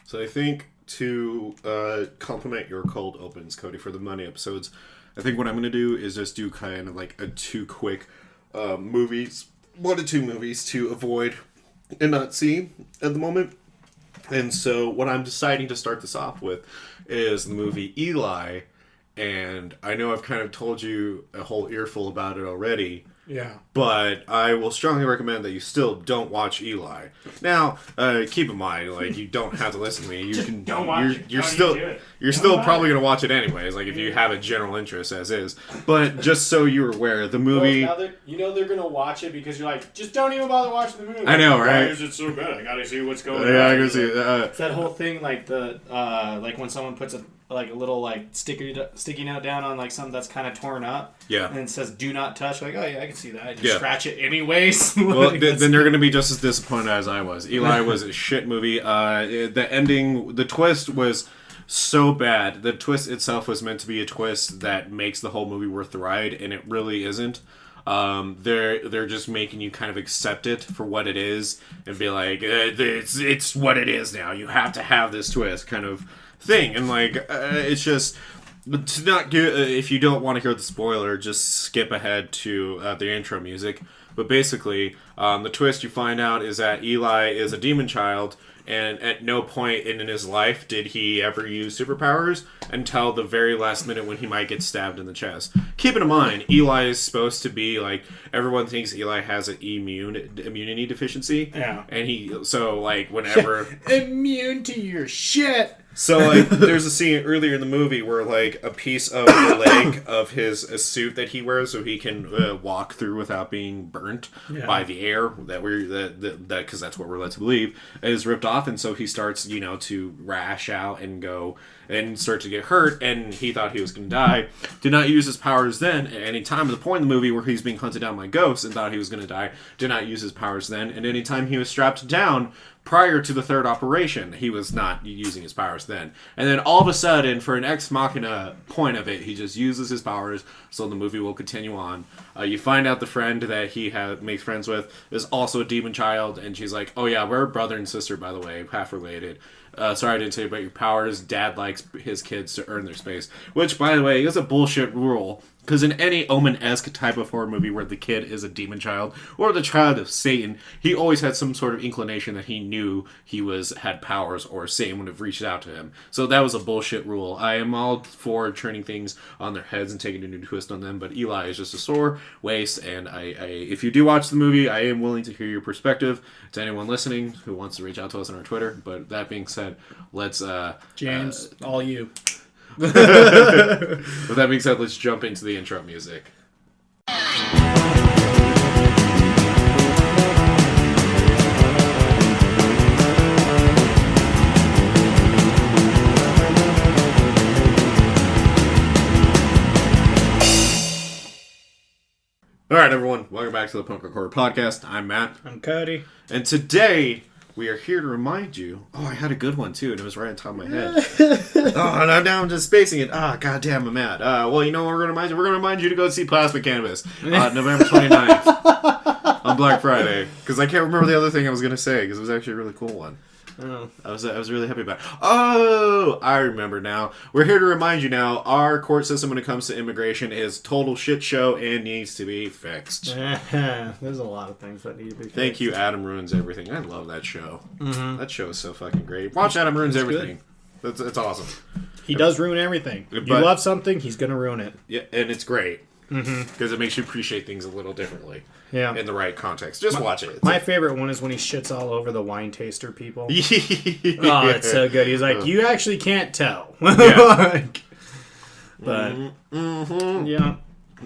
So I think to complement your cold opens, Cody, for the money episodes, I think what I'm going to do is just do kind of like a 2 quick movies, 1 to 2 movies to avoid and not see at the moment. And so what I'm deciding to start this off with is the movie Eli. And I know I've kind of told you a whole earful about it already. Yeah. But I will strongly recommend that you still don't watch Eli. Now, keep in mind, like, you don't have to listen to me. You Just can. don't watch You're it. you're still probably going to watch it anyways. Like, if you have a general interest, as is. But just so you're aware, the movie. Well, now they're gonna watch it because you're like, just don't even bother watching the movie. I know, right? Why is it so good? I gotta see what's going on. Yeah, I can see. It's that whole thing, like the like when someone puts a little like sticky note down on like something that's kind of torn up. Yeah. And it says "Do not touch." Like, oh yeah, I can see that. I just Yeah. scratch it anyways. Well, then you're going to be just as disappointed as I was. Eli was a shit movie. The ending, the twist was so bad. The twist itself was meant to be a twist that makes the whole movie worth the ride, and it really isn't. They're just making you kind of accept it for what it is and be like, it's what it is now. You have to have this twist kind of thing. And like, it's just... To not give, if you don't want to hear the spoiler, just skip ahead to the intro music. But basically, the twist you find out is that Eli is a demon child, and at no point in his life did he ever use superpowers until the very last minute when he might get stabbed in the chest. Keep in mind, Eli is supposed to be like, everyone thinks Eli has an immunity deficiency. Yeah. And so like whenever immune to your shit. So, like, there's a scene earlier in the movie where, like, a piece of the leg of his suit that he wears so he can walk through without being burnt by the air, because that's what we're led to believe, is ripped off, and so he starts, to rash out and go and start to get hurt, and he thought he was going to die. Did not use his powers then at any time. At the point in the movie where he's being hunted down by ghosts and thought he was going to die, did not use his powers then, and any time he was strapped down prior to the third operation, he was not using his powers then. And then all of a sudden, for an ex machina point of it, he just uses his powers, so the movie will continue on. You find out the friend that he makes friends with is also a demon child, and she's like, oh yeah, we're brother and sister, by the way, half related. Sorry I didn't tell you about your powers. Dad likes his kids to earn their space. Which, by the way, is a bullshit rule. Because in any Omen-esque type of horror movie where the kid is a demon child or the child of Satan, he always had some sort of inclination that he knew he had powers or Satan would have reached out to him. So that was a bullshit rule. I am all for turning things on their heads and taking a new twist on them, but Eli is just a sore waste, and if you do watch the movie, I am willing to hear your perspective. To anyone listening who wants to reach out to us on our Twitter, but that being said, let's... James, all you. With that being said, let's jump into the intro music. Alright everyone, welcome back to the Punk Rock Horror Podcast. I'm Matt. I'm Cody. And today... we are here to remind you... Oh, I had a good one, too, and it was right on top of my head. Oh, now I'm just spacing it. Ah, goddamn, I'm mad. Well, you know what we're going to remind you? We're going to remind you to go see Plasma Cannabis. November 29th. On Black Friday. Because I can't remember the other thing I was going to say, because it was actually a really cool one. Oh. I was really happy about it. Oh, I remember now. We're here to remind you now, our court system when it comes to immigration is total shit show and needs to be fixed. There's a lot of things that need to be fixed. Thank you, Adam Ruins Everything. I love that show. Mm-hmm. That show is so fucking great. Watch Adam Ruins Everything. That's awesome. He does ruin everything. You love something, he's going to ruin it. Yeah, and it's great. Because it makes you appreciate things a little differently. Yeah. In the right context. Just watch it. My favorite one is when he shits all over the wine taster people. Oh, it's so good. He's like, you actually can't tell. Yeah. But, yeah.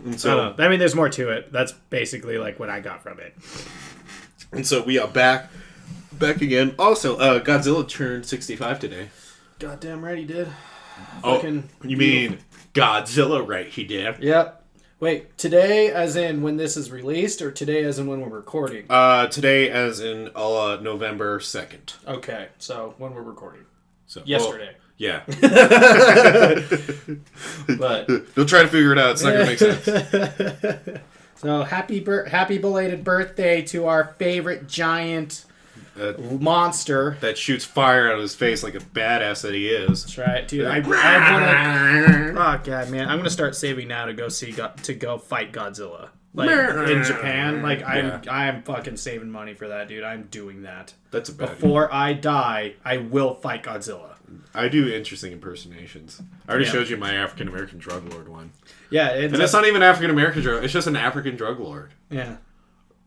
And so, I mean, there's more to it. That's basically like what I got from it. And so we are back again. Also, Godzilla turned 65 today. Goddamn right he did. You mean Godzilla right he did? Yep. Wait, today as in when this is released, or today as in when we're recording? Today as in November 2nd. Okay, so when we're recording. So yesterday. Well, yeah. But don't try to figure it out. It's not going to make sense. So happy belated birthday to our favorite giant monster that shoots fire out of his face like a badass that he is. That's right, dude. I want to. Oh god, man! I'm gonna start saving now to go fight Godzilla. Like in Japan, like I'm fucking saving money for that, dude. I'm doing that. That's a bad Before I die, I will fight Godzilla. I do interesting impersonations. I already showed you my African American drug lord one. Yeah, and it's not even African American drug. It's just an African drug lord. Yeah,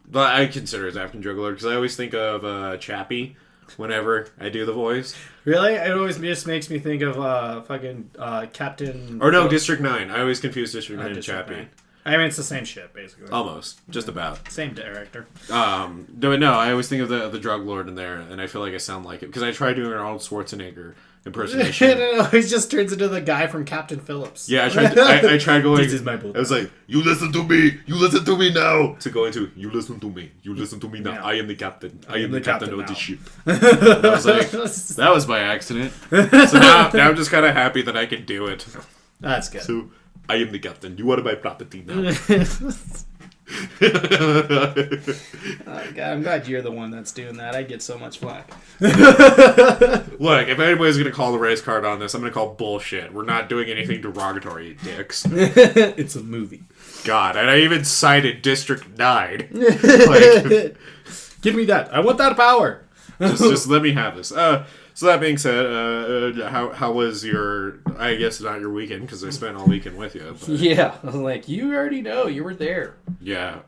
but I consider it as African drug lord because I always think of Chappie whenever I do the voice. Really? It always just makes me think of fucking Captain. Or no, District 9. I always confuse District 9 and Chappie. 9. I mean, it's the same shit, basically. Almost. Just about. Same director. No, I always think of the drug lord in there, and I feel like I sound like it. Because I tried doing an Arnold Schwarzenegger impersonation. No, he just turns into the guy from Captain Phillips. Yeah, I tried going... This is my bullshit. I was like, you listen to me! You listen to me now! To go into, you listen to me. You listen to me now. Yeah. I am the captain. I am the captain of the ship. I was like, that was by accident. So now I'm just kind of happy that I can do it. That's good. So... I am the captain. You are my property now. Oh, God, I'm glad you're the one that's doing that. I get so much flack. Look, if anybody's going to call the race card on this, I'm going to call bullshit. We're not doing anything derogatory, you dicks. It's a movie. God, and I even cited District 9. Like, give me that. I want that power. just let me have this. So that being said, how was your, I guess not your weekend, because I spent all weekend with you. But. Yeah, I was like, you already know, you were there. Yeah,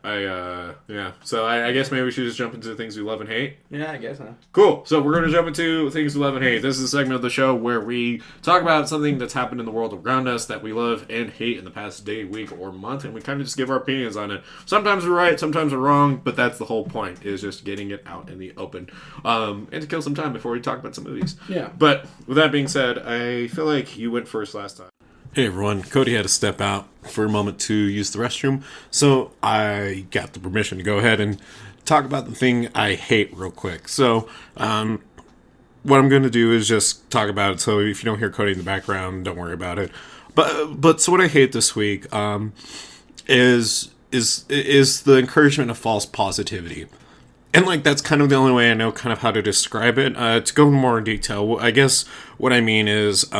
So I guess maybe we should just jump into the things we love and hate. Yeah, I guess, huh? Cool. So we're going to jump into things we love and hate. This is a segment of the show where we talk about something that's happened in the world around us that we love and hate in the past day, week, or month, and we kind of just give our opinions on it. Sometimes we're right, sometimes we're wrong, but that's the whole point, is just getting it out in the open. And to kill some time before we talk about some movies. Yeah. But with that being said, I feel like you went first last time. Hey everyone, Cody had to step out for a moment to use the restroom, so I got the permission to go ahead and talk about the thing I hate real quick. So, what I'm going to do is just talk about it, so if you don't hear Cody in the background, don't worry about it. But so what I hate this week is the encouragement of false positivity. And, like, that's kind of the only way I know kind of how to describe it. To go more in detail, I guess what I mean is,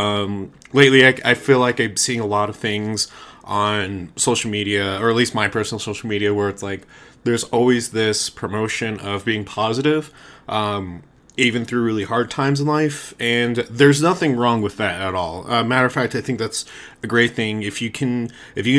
lately I feel like I'm seeing a lot of things on social media, or at least my personal social media, where it's like, there's always this promotion of being positive, even through really hard times in life, and there's nothing wrong with that at all. Matter of fact, I think that's a great thing. If you can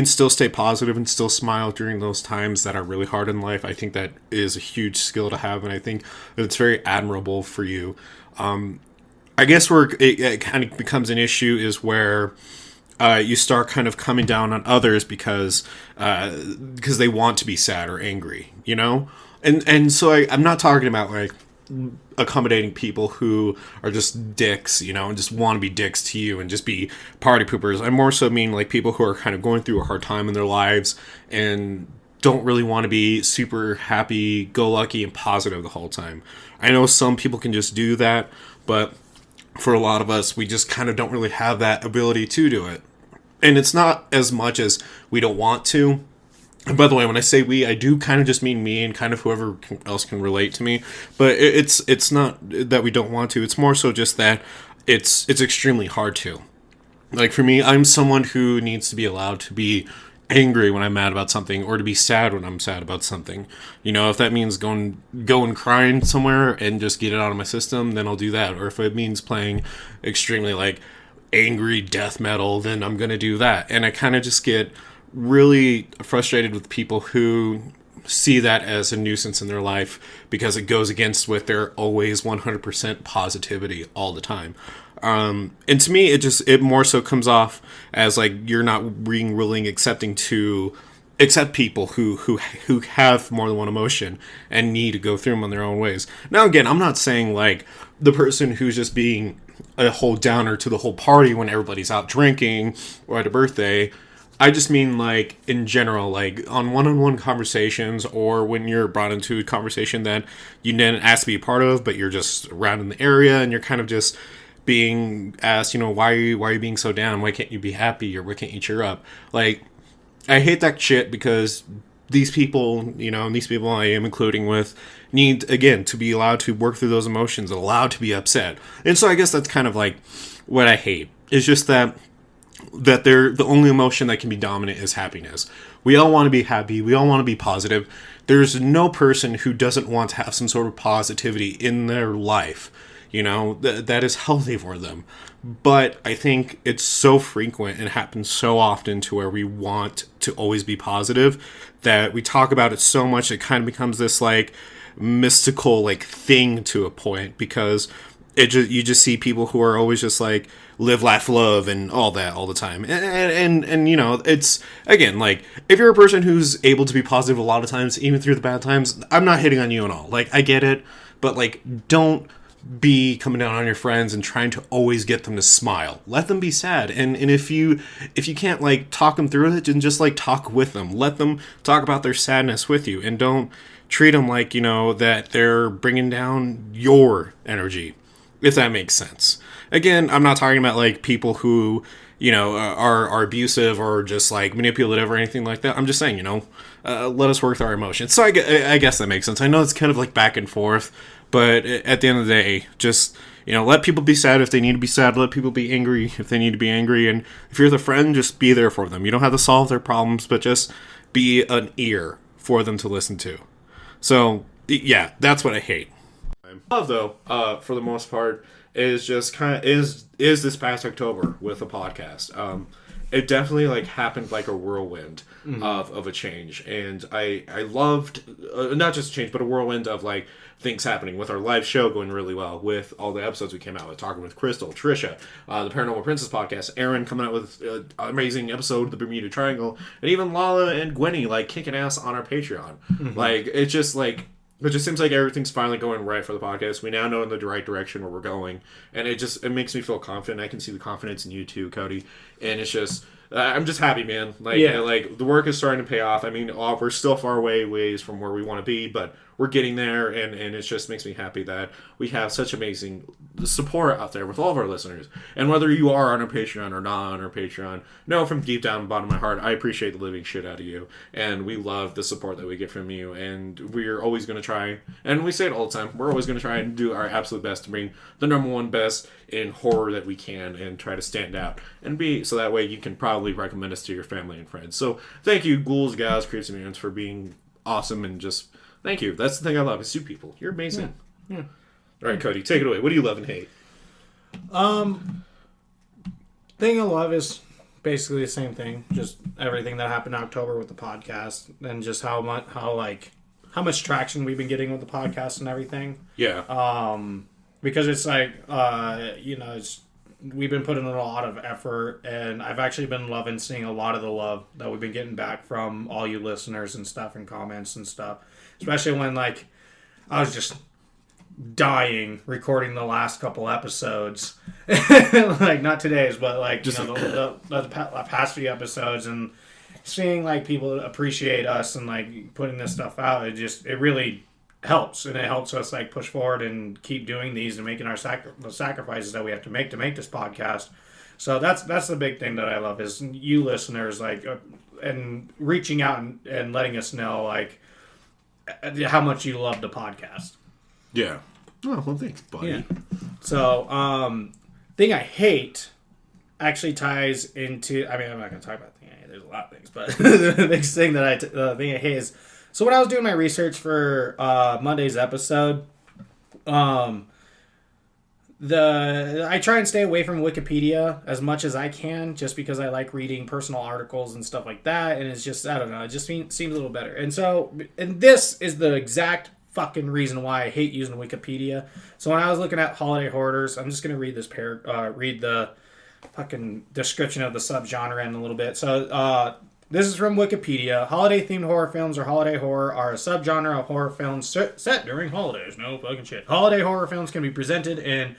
still stay positive and still smile during those times that are really hard in life, I think that is a huge skill to have, and I think that it's very admirable for you. I guess where it kind of becomes an issue is where you start kind of coming down on others because they want to be sad or angry, you know? And so I'm not talking about, like, accommodating people who are just dicks, you know, and just want to be dicks to you and just be party poopers. I more so mean, like, people who are kind of going through a hard time in their lives and don't really want to be super happy, go lucky, and positive the whole time. I know some people can just do that, but for a lot of us, we just kind of don't really have that ability to do it. And it's not as much as we don't want to. And by the way, when I say we, I do kind of just mean me and kind of whoever else can relate to me. But it's not that we don't want to. It's more so just that it's extremely hard to. Like, for me, I'm someone who needs to be allowed to be angry when I'm mad about something, or to be sad when I'm sad about something. You know, if that means go and crying somewhere and just get it out of my system, then I'll do that. Or if it means playing extremely, like, angry death metal, then I'm going to do that. And I kind of just get really frustrated with people who see that as a nuisance in their life because it goes against with their always 100% positivity all the time. And to me, it more so comes off as, like, you're not being willing, accepting to accept people who have more than one emotion and need to go through them in their own ways. Now, again, I'm not saying, like, the person who's just being a whole downer to the whole party when everybody's out drinking or at a birthday. I just mean, like, in general, like, on one-on-one conversations, or when you're brought into a conversation that you didn't ask to be a part of, but you're just around in the area, and you're kind of just being asked, you know, why are you being so down? Why can't you be happy? Or why can't you cheer up? Like, I hate that shit because these people, and these people I am including with, need, again, to be allowed to work through those emotions and allowed to be upset. And so I guess that's kind of like what I hate. It's just that they're the only emotion that can be dominant is happiness. We all want to be happy. We all want to be positive. There's no person who doesn't want to have some sort of positivity in their life, that is healthy for them. But I think it's so frequent and happens so often to where we want to always be positive that we talk about it so much it kind of becomes this like mystical like thing to a point, because you just see people who are always just like live, laugh, love, and all that all the time. And it's, again, like, if you're a person who's able to be positive a lot of times, even through the bad times, I'm not hitting on you at all. Like, I get it, but, like, don't be coming down on your friends and trying to always get them to smile. Let them be sad. And if you can't, like, talk them through it, then just, like, talk with them. Let them talk about their sadness with you. And don't treat them like, that they're bringing down your energy, if that makes sense. Again, I'm not talking about, like, people who, are abusive or just, like, manipulative or anything like that. I'm just saying, let us work through our emotions. So I guess that makes sense. I know it's kind of, like, back and forth, but at the end of the day, just, let people be sad if they need to be sad. Let people be angry if they need to be angry. And if you're the friend, just be there for them. You don't have to solve their problems, but just be an ear for them to listen to. So, yeah, that's what I hate. Love, though, for the most part, is just kind of is this past October with a podcast. It definitely like happened like a whirlwind of a change, and I loved not just a change, but a whirlwind of like things happening with our live show going really well, with all the episodes we came out with, talking with Crystal, Trisha, the Paranormal Princess podcast, Aaron coming out with an amazing episode, the Bermuda Triangle, and even Lala and Gwenny like kicking ass on our Patreon. Like, it's just like, it just seems like everything's finally going right for the podcast. We now know in the right direction where we're going. And it makes me feel confident. I can see the confidence in you too, Cody. And it's just, I'm just happy, man. Like, like the work is starting to pay off. I mean, we're still far ways from where we want to be, but we're getting there. And it just makes me happy that we have such amazing support out there with all of our listeners. And whether you are on our Patreon or not on our Patreon, know from deep down the bottom of my heart, I appreciate the living shit out of you. And we love the support that we get from you. And we're always going to try, and we say it all the time, we're always going to try and do our absolute best to bring the number one best in horror that we can and try to stand out. And so that way you can probably recommend us to your family and friends. So thank you, ghouls, gals, creeps, and mutants, for being awesome, and just thank you. That's the thing I love, is you people. You're amazing. Yeah. All right, Cody, take it away. What do you love and hate? Thing I love is basically the same thing. Just everything that happened in October with the podcast, and just how much traction we've been getting with the podcast and everything. Yeah. Because it's like, we've been putting in a lot of effort, and I've actually been loving seeing a lot of the love that we've been getting back from all you listeners and stuff, and comments and stuff. Especially when, like, I was just dying recording the last couple episodes. Like, not today's, but, like, just the past few episodes, and seeing, like, people appreciate us and, like, putting this stuff out, it really helps. And it helps us, like, push forward and keep doing these and making our the sacrifices that we have to make this podcast. So that's the big thing that I love, is you listeners, like, and reaching out and letting us know, like, how much you love the podcast. Yeah. Oh, well, thanks, buddy. Yeah. So, thing I hate actually ties into, I mean, I'm not going to talk about the thing I hate. There's a lot of things, but the biggest thing the thing I hate is, so when I was doing my research for Monday's episode, I try and stay away from Wikipedia as much as I can, just because I like reading personal articles and stuff like that, and it's just, I don't know, it just seems a little better. And this is the exact fucking reason why I hate using Wikipedia. So when I was looking at holiday hoarders, I'm just going to read this read the fucking description of the subgenre in a little bit. So, this is from Wikipedia. Holiday-themed horror films or holiday horror are a subgenre of horror films set during holidays. No fucking shit. Holiday horror films can be presented in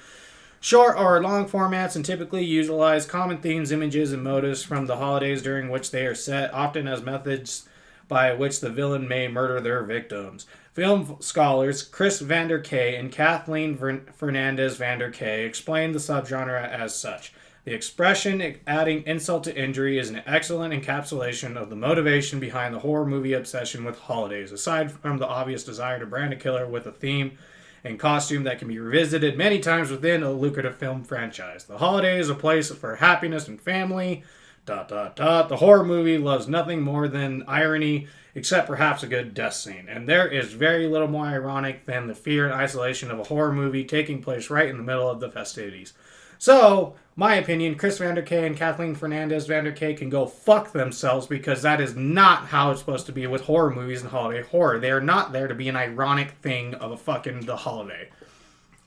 short or long formats and typically utilize common themes, images, and motives from the holidays during which they are set, often as methods by which the villain may murder their victims. Film scholars Chris Vander Kay and Kathleen Fernandez Vander Kay explain the subgenre as such. The expression adding insult to injury is an excellent encapsulation of the motivation behind the horror movie obsession with holidays, aside from the obvious desire to brand a killer with a theme and costume that can be revisited many times within a lucrative film franchise. The holiday is a place for happiness and family. ... The horror movie loves nothing more than irony, except perhaps a good death scene. And there is very little more ironic than the fear and isolation of a horror movie taking place right in the middle of the festivities. So, my opinion, Chris Vanderkay and Kathleen Fernandez Vanderkay can go fuck themselves, because that is not how it's supposed to be with horror movies and holiday horror. They are not there to be an ironic thing of a fucking the holiday.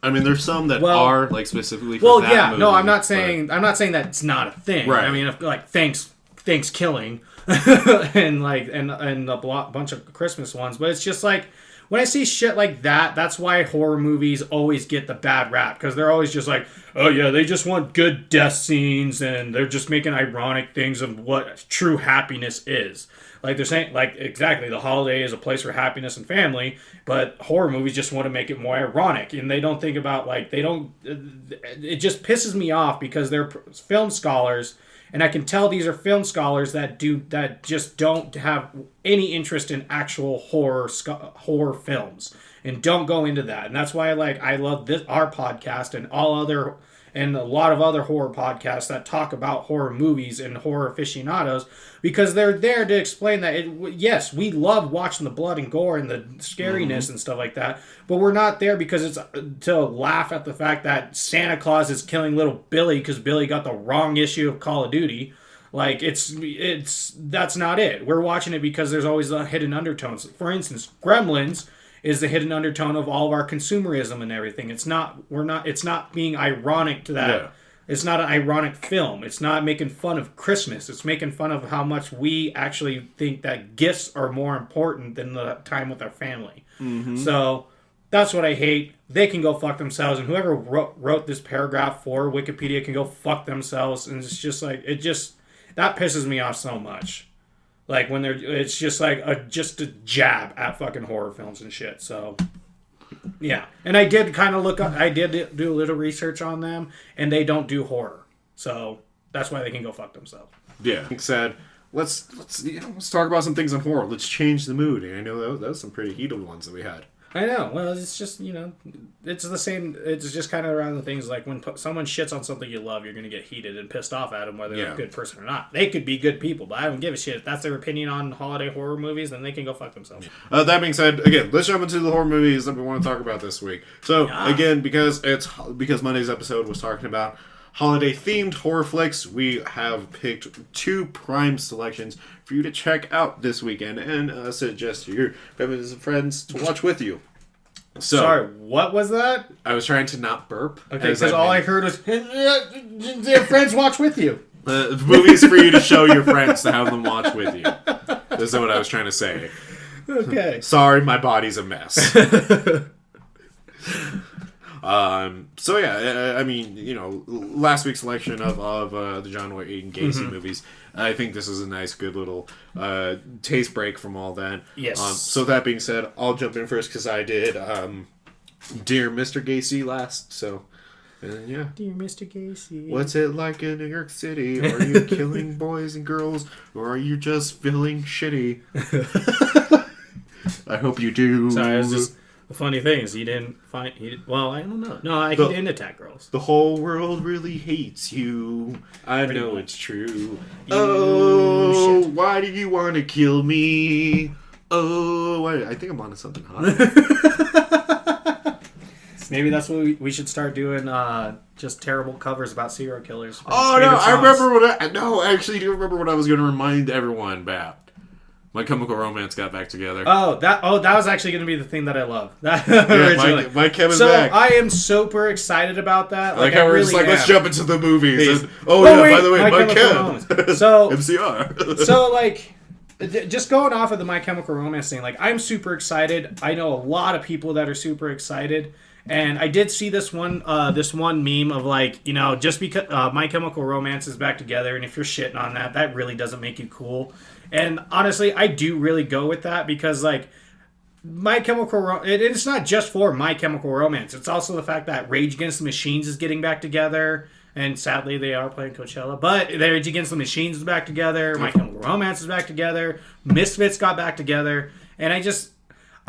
I mean, there's some that are like specifically for that movie. No, I'm not saying that it's not a thing. Right. I mean, if, like Thanksgiving and a bunch of Christmas ones, but it's just like when I see shit like that, that's why horror movies always get the bad rap, because they're always just like, oh yeah, they just want good death scenes and they're just making ironic things of what true happiness is. Like they're saying, like, exactly, the holiday is a place for happiness and family, but horror movies just want to make it more ironic, and they don't think about, like, it just pisses me off, because they're film scholars, and I can tell these are film scholars that just don't have any interest in actual horror films, and don't go into that. And that's why I love our podcast and a lot of other horror podcasts that talk about horror movies and horror aficionados, because they're there to explain that, yes, we love watching the blood and gore and the scariness and stuff like that, but we're not there because it's to laugh at the fact that Santa Claus is killing little Billy because Billy got the wrong issue of Call of Duty. Like, that's not it. We're watching it because there's always hidden undertones. For instance, Gremlins is the hidden undertone of all of our consumerism and everything. It's not being ironic to that. Yeah. It's not an ironic film. It's not making fun of Christmas. It's making fun of how much we actually think that gifts are more important than the time with our family. Mm-hmm. So that's what I hate. They can go fuck themselves, and whoever wrote this paragraph for Wikipedia can go fuck themselves. And it's just like, that pisses me off so much. Like when it's just like just a jab at fucking horror films and shit. So, yeah. And I did kind of I did do a little research on them, and they don't do horror. So that's why they can go fuck themselves. Yeah. Like said, let's talk about some things on horror. Let's change the mood. And I know that was some pretty heated ones that we had. I know. Well, it's just, it's the same. It's just kind of around the things like when someone shits on something you love, you're going to get heated and pissed off at them, whether they're a good person or not. They could be good people, but I don't give a shit. If that's their opinion on holiday horror movies, then they can go fuck themselves. That being said, again, let's jump into the horror movies that we want to talk about this week. So, again, because Monday's episode was talking about holiday-themed horror flicks, we have picked 2 prime selections for you to check out this weekend and suggest to your families and friends to watch with you. So, sorry, what was that? I was trying to not burp. Okay, because all I heard was, their friends watch with you. Movies for you to show your friends to have them watch with you. That's what I was trying to say. Okay. Sorry, my body's a mess. So yeah, I mean, last week's selection of the John Wayne Gacy movies, I think this is a nice, good little taste break from all that. Yes. So that being said, I'll jump in first because I did Dear Mr. Gacy last. So yeah. Dear Mr. Gacy, what's it like in New York City? Are you killing boys and girls, or are you just feeling shitty? I hope you do. Sorry, it's just. The funny thing is, well, I don't know. No, he didn't attack girls. The whole world really hates you. I know it's true. Oh, why do you want to kill me? Oh, I think I'm onto something hot. Maybe that's what we should start doing, just terrible covers about serial killers. Oh, no, I actually do remember what I was going to remind everyone about. My Chemical Romance got back together. That was actually going to be the thing that I love. My Chem is back. So I am super excited about that. Like I was really let's jump into the movies. And, by the way, My Chem. So MCR. So just going off of the My Chemical Romance thing, I'm super excited. I know a lot of people that are super excited. And I did see this one meme of just because My Chemical Romance is back together, and if you're shitting on that, that really doesn't make you cool. And honestly, I do really go with that because My Chemical Romance, it's not just for My Chemical Romance. It's also the fact that Rage Against the Machines is getting back together. And sadly, they are playing Coachella. But Rage Against the Machines is back together. My Chemical Romance is back together. Misfits got back together. And I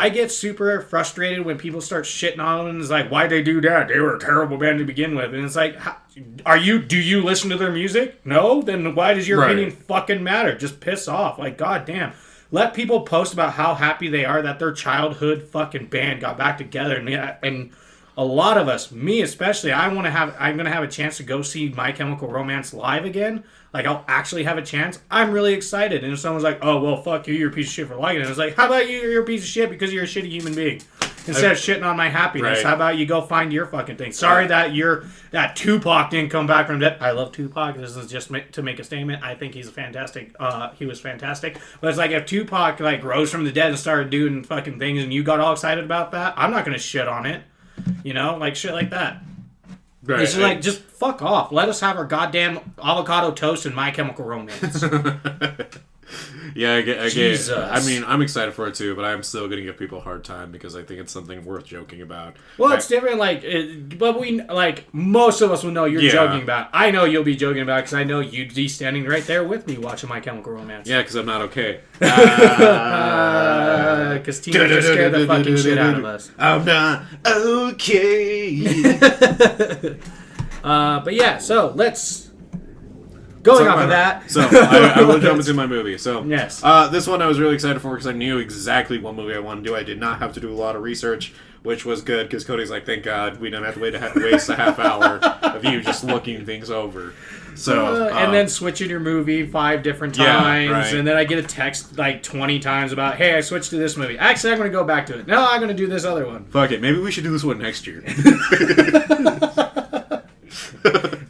get super frustrated when people start shitting on them. And it's like, why'd they do that? They were a terrible band to begin with. And it's like, do you listen to their music? No? Then why does your opinion fucking matter? Just piss off. Like, goddamn. Let people post about how happy they are that their childhood fucking band got back together. And a lot of us, me especially, I'm gonna have a chance to go see My Chemical Romance live again. Like, I'll actually have a chance. I'm really excited. And if someone's like, "Oh well, fuck you, you're a piece of shit for liking it," it's like, how about you're a piece of shit because you're a shitty human being. Instead of shitting on my happiness, how about you go find your fucking thing? Sorry that Tupac didn't come back from death. I love Tupac. This is just to make a statement. I think he's fantastic. He was fantastic. But it's like if Tupac rose from the dead and started doing fucking things, and you got all excited about that, I'm not gonna shit on it. Shit like that. Right. It's just fuck off. Let us have our goddamn avocado toast and My Chemical Romance. Yeah, I get. I mean, I'm excited for it too, but I'm still gonna give people a hard time because I think it's something worth joking about. Well, it's different. But we most of us will know you're joking about. I know you'll be joking about because I know you'd be standing right there with me watching My Chemical Romance. Yeah, because I'm not okay. Because teenagers scare the fucking shit out of us. I'm not okay. But yeah, so let's. Going off of that. So, I will jump into my movie. So, yes. This one I was really excited for because I knew exactly what movie I wanted to do. I did not have to do a lot of research, which was good because Cody's like, thank God we don't have to waste a half hour of you just looking things over. So, and then switching your movie 5 different times, and then I get a text 20 times about, hey, I switched to this movie. Actually, I'm going to go back to it. No, I'm going to do this other one. Fuck it. Maybe we should do this one next year.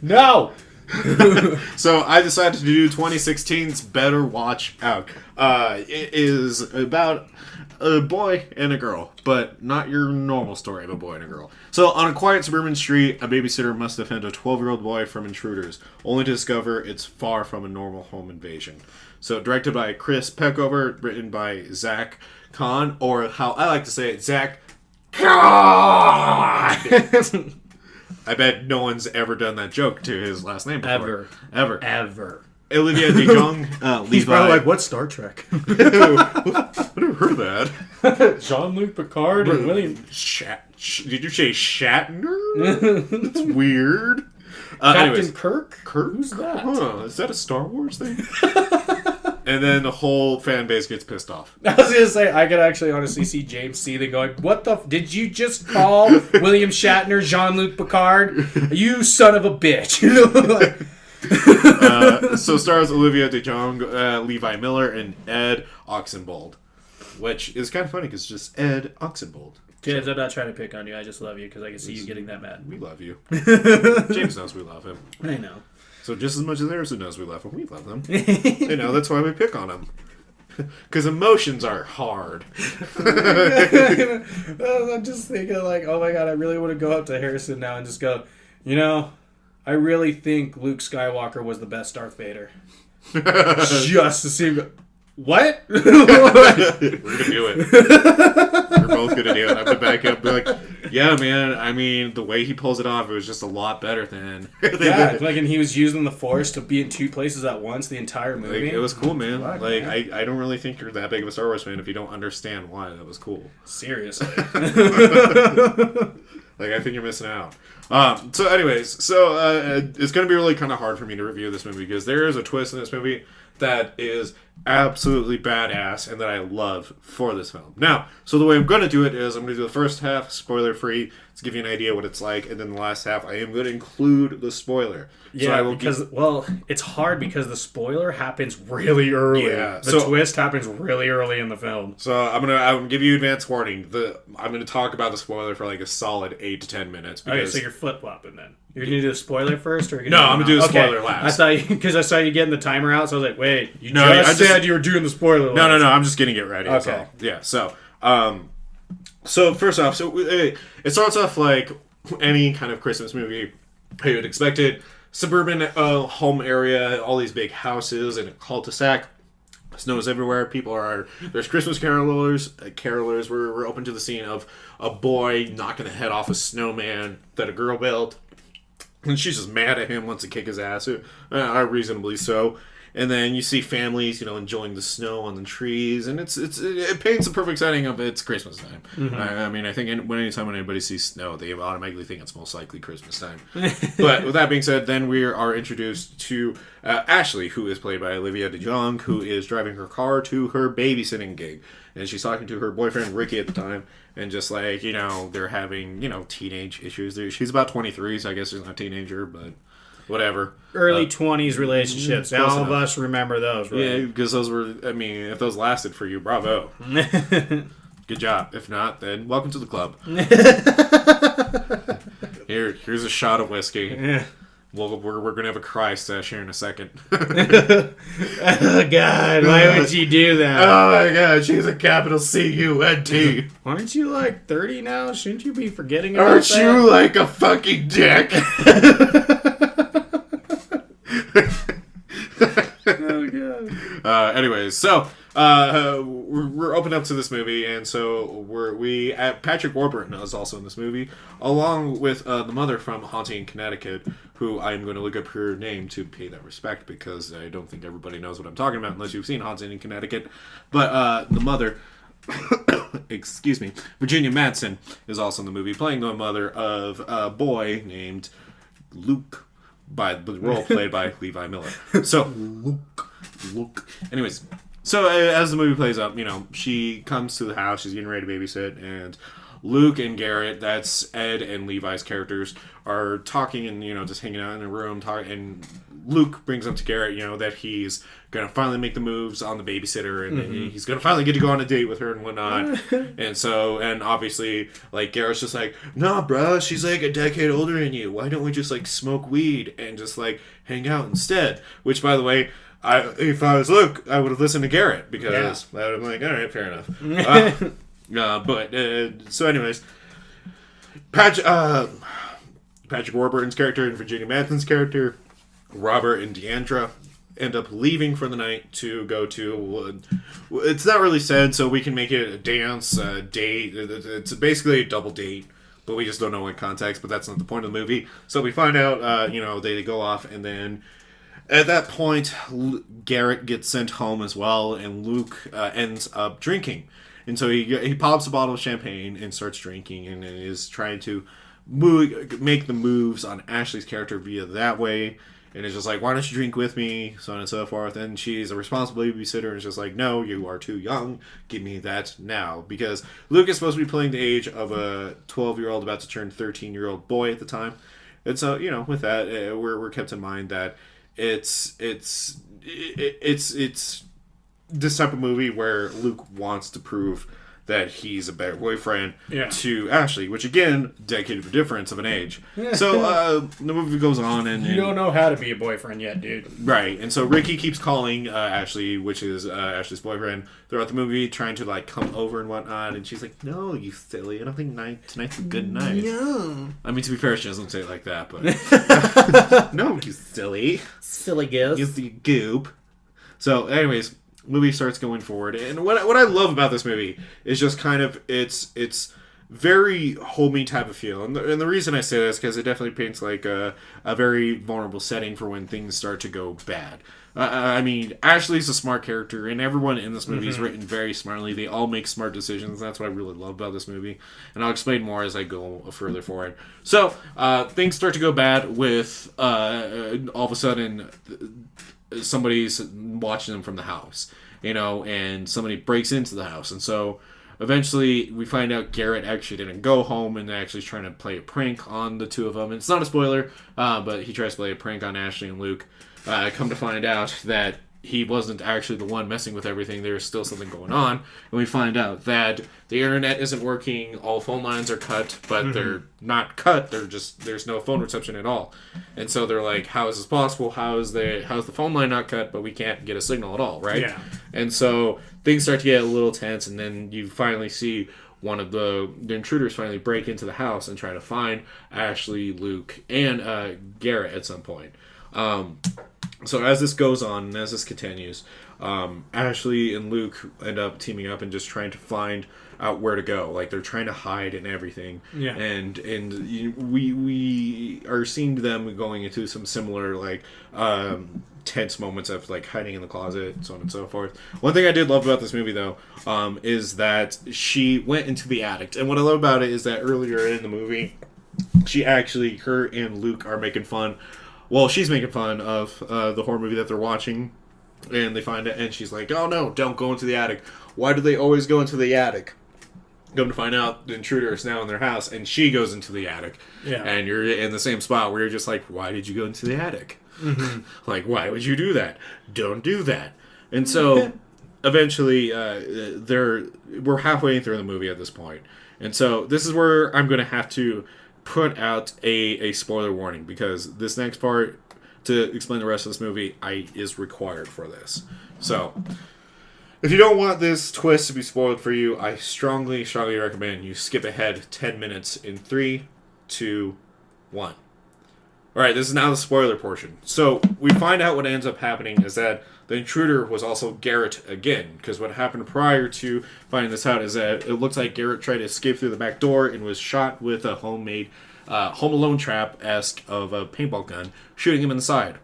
No! So I decided to do 2016's Better Watch Out. It is about a boy and a girl, but not your normal story of a boy and a girl. So on a quiet suburban street, a babysitter must defend a 12-year-old boy from intruders, only to discover it's far from a normal home invasion. So directed by Chris Peckover, written by Zach Kahn, or how I like to say it, Zach Kahn! I bet no one's ever done that joke to his last name before. Ever. Olivia DeJong, he's probably like, what's Star Trek? I never heard that. Jean-Luc Picard and William... Did you say Shatner? That's weird. Captain Kirk? Who's that? Huh, is that a Star Wars thing? And then the whole fan base gets pissed off. I was going to say, I could actually honestly see James seething going, what the... Did you just call William Shatner Jean-Luc Picard? You son of a bitch. So stars Olivia DeJong, Levi Miller, and Ed Oxenbould. Which is kind of funny because it's just Ed Oxenbould. James, I'm not trying to pick on you. I just love you because I can see you getting that mad. We love you. James knows we love him. I know. So just as much as Harrison knows we love him, we love them. That's why we pick on him. Because emotions are hard. I'm just thinking oh my god, I really want to go up to Harrison now and just go, I really think Luke Skywalker was the best Darth Vader. Just to see him what? We're gonna do it. We're both gonna do it. I have to back up and be like, yeah, man, I mean, the way he pulls it off, it was just a lot better than... and he was using the Force to be in 2 places at once the entire movie. It was cool, man. Man. I don't really think you're that big of a Star Wars fan if you don't understand why that was cool. Seriously. I think you're missing out. It's going to be really kind of hard for me to review this movie because there is a twist in this movie that is absolutely badass and that I love for this film. Now, so the way I'm going to do it is I'm going to do the first half spoiler-free to give you an idea what it's like, and then the last half I am going to include the spoiler. Yeah, it's hard because the spoiler happens really early. Yeah, the twist happens really early in the film. So I'm gonna give you advance warning. I'm gonna talk about the spoiler for a solid 8 to 10 minutes. Okay, so you're flip flopping then. You're gonna do the spoiler first, or no? I'm gonna do the spoiler last. I thought because I saw you getting the timer out, so I was like, wait, you said you were doing the spoiler. No, I'm just getting it ready. Okay, yeah. So first off, it starts off like any kind of Christmas movie you would expect it. Suburban home area, all these big houses and a cul-de-sac. Snow's everywhere. There's Christmas carolers. We're open to the scene of a boy knocking the head off a snowman that a girl built. And she's just mad at him, wants to kick his ass, reasonably so. And then you see families, enjoying the snow on the trees, and it paints the perfect setting of it's Christmas time. Mm-hmm. I mean, I think anytime when anybody sees snow, they automatically think it's most likely Christmas time. But with that being said, then we are introduced to Ashley, who is played by Olivia DeJonge, who is driving her car to her babysitting gig, and she's talking to her boyfriend Ricky at the time, and just like they're having teenage issues. She's about 23, so I guess she's not a teenager, but. Whatever. Early 20s relationships. All of us remember those, right? Yeah, because those were, if those lasted for you, bravo. Good job. If not, then welcome to the club. Here's a shot of whiskey. Yeah. We're going to have a cry sesh here in a second. Oh, God. Why would you do that? Oh, my God. She's a capital C-U-N-T. Aren't you like 30 now? Shouldn't you be forgetting about Aren't that? you like a fucking dick? Oh, God. Anyways, so we're open up to this movie, and so Patrick Warburton is also in this movie, along with the mother from Haunting in Connecticut, who I'm going to look up her name to pay that respect, because I don't think everybody knows what I'm talking about unless you've seen Haunting in Connecticut. But the mother, excuse me, Virginia Madsen, is also in the movie, playing the mother of a boy named Luke, by the role played by Levi Miller. So Luke. Anyways, so as the movie plays out, she comes to the house. She's getting ready to babysit, and Luke and Garrett, that's Ed and Levi's characters, are talking and just hanging out in a room. And Luke brings up to Garrett, that he's gonna finally make the moves on the babysitter, and he's gonna finally get to go on a date with her and whatnot. and obviously, like, Garrett's just like, nah, bro, she's like a decade older than you. Why don't we just like smoke weed and just like hang out instead? Which, by the way, if I was Luke, I would have listened to Garrett, because I would have been like, all right, fair enough. So anyways, Patrick Warburton's character and Virginia Madsen's character, Robert and Deandra, end up leaving for the night to go to, it's not really said, so we can make it a dance, date. It's basically a double date, but we just don't know in context, but that's not the point of the movie. So we find out, they go off, and then at that point, Garrett gets sent home as well, and Luke ends up drinking. And so he pops a bottle of champagne and starts drinking, and is trying to make the moves on Ashley's character via that way. And it's just like, why don't you drink with me, so on and so forth. And she's a responsible babysitter, and it's just like, no, you are too young. Give me that now. Because Luke is supposed to be playing the age of a 12-year-old about to turn 13-year-old boy at the time. And so, with that, we're kept in mind that it's this type of movie where Luke wants to prove that he's a better boyfriend to Ashley, which, again, decade of difference of an age. So the movie goes on, and you don't know how to be a boyfriend yet, dude. Right, and so Ricky keeps calling Ashley, which is Ashley's boyfriend, throughout the movie, trying to like come over and whatnot, and she's like, "No, you silly! I don't think tonight's a good night." No. I mean, to be fair, she doesn't say it like that, but no, you silly goose, you the goop. So, anyways, movie starts going forward, and what I love about this movie is just kind of it's very homey type of feel, and the reason I say this is because it definitely paints like a very vulnerable setting for when things start to go bad. I mean, Ashley's a smart character, and everyone in this movie is written very smartly. They all make smart decisions. That's what I really love about this movie, and I'll explain more as I go further forward. So things start to go bad with all of a sudden somebody's watching them from the house, and somebody breaks into the house. And so eventually we find out Garrett actually didn't go home and actually is trying to play a prank on the two of them. And it's not a spoiler, but he tries to play a prank on Ashley and Luke. Come to find out that he wasn't actually the one messing with everything. There's still something going on. And we find out that the internet isn't working. All phone lines are cut, but they're not cut. There's no phone reception at all. And so they're like, how is this possible? How's the phone line not cut, but we can't get a signal at all, right? Yeah. And so things start to get a little tense, and then you finally see one of the intruders finally break into the house and try to find Ashley, Luke, and Garrett at some point. So as this goes on, and as this continues, Ashley and Luke end up teaming up and just trying to find out where to go. Like, they're trying to hide and everything. Yeah. And we are seeing them going into some similar, like, tense moments of, like, hiding in the closet, so on and so forth. One thing I did love about this movie, though, is that she went into the attic. And what I love about it is that earlier in the movie, her and Luke are making fun. Well, she's making fun of the horror movie that they're watching. And they find it, and she's like, oh no, don't go into the attic. Why do they always go into the attic? Come to find out, the intruder is now in their house, and she goes into the attic. Yeah. And you're in the same spot where you're just like, why did you go into the attic? Mm-hmm. Like, why would you do that? Don't do that. And so, eventually, we're halfway through the movie at this point. And so, this is where I'm going to have to put out a spoiler warning, because this next part, to explain the rest of this movie, is required for this. So, if you don't want this twist to be spoiled for you, I strongly recommend you skip ahead 10 minutes in 3, 2, 1. Alright, this is now the spoiler portion. So, we find out what ends up happening is that the intruder was also Garrett again, because what happened prior to finding this out is that it looks like Garrett tried to escape through the back door and was shot with a homemade Home Alone trap-esque of a paintball gun, shooting him in the side.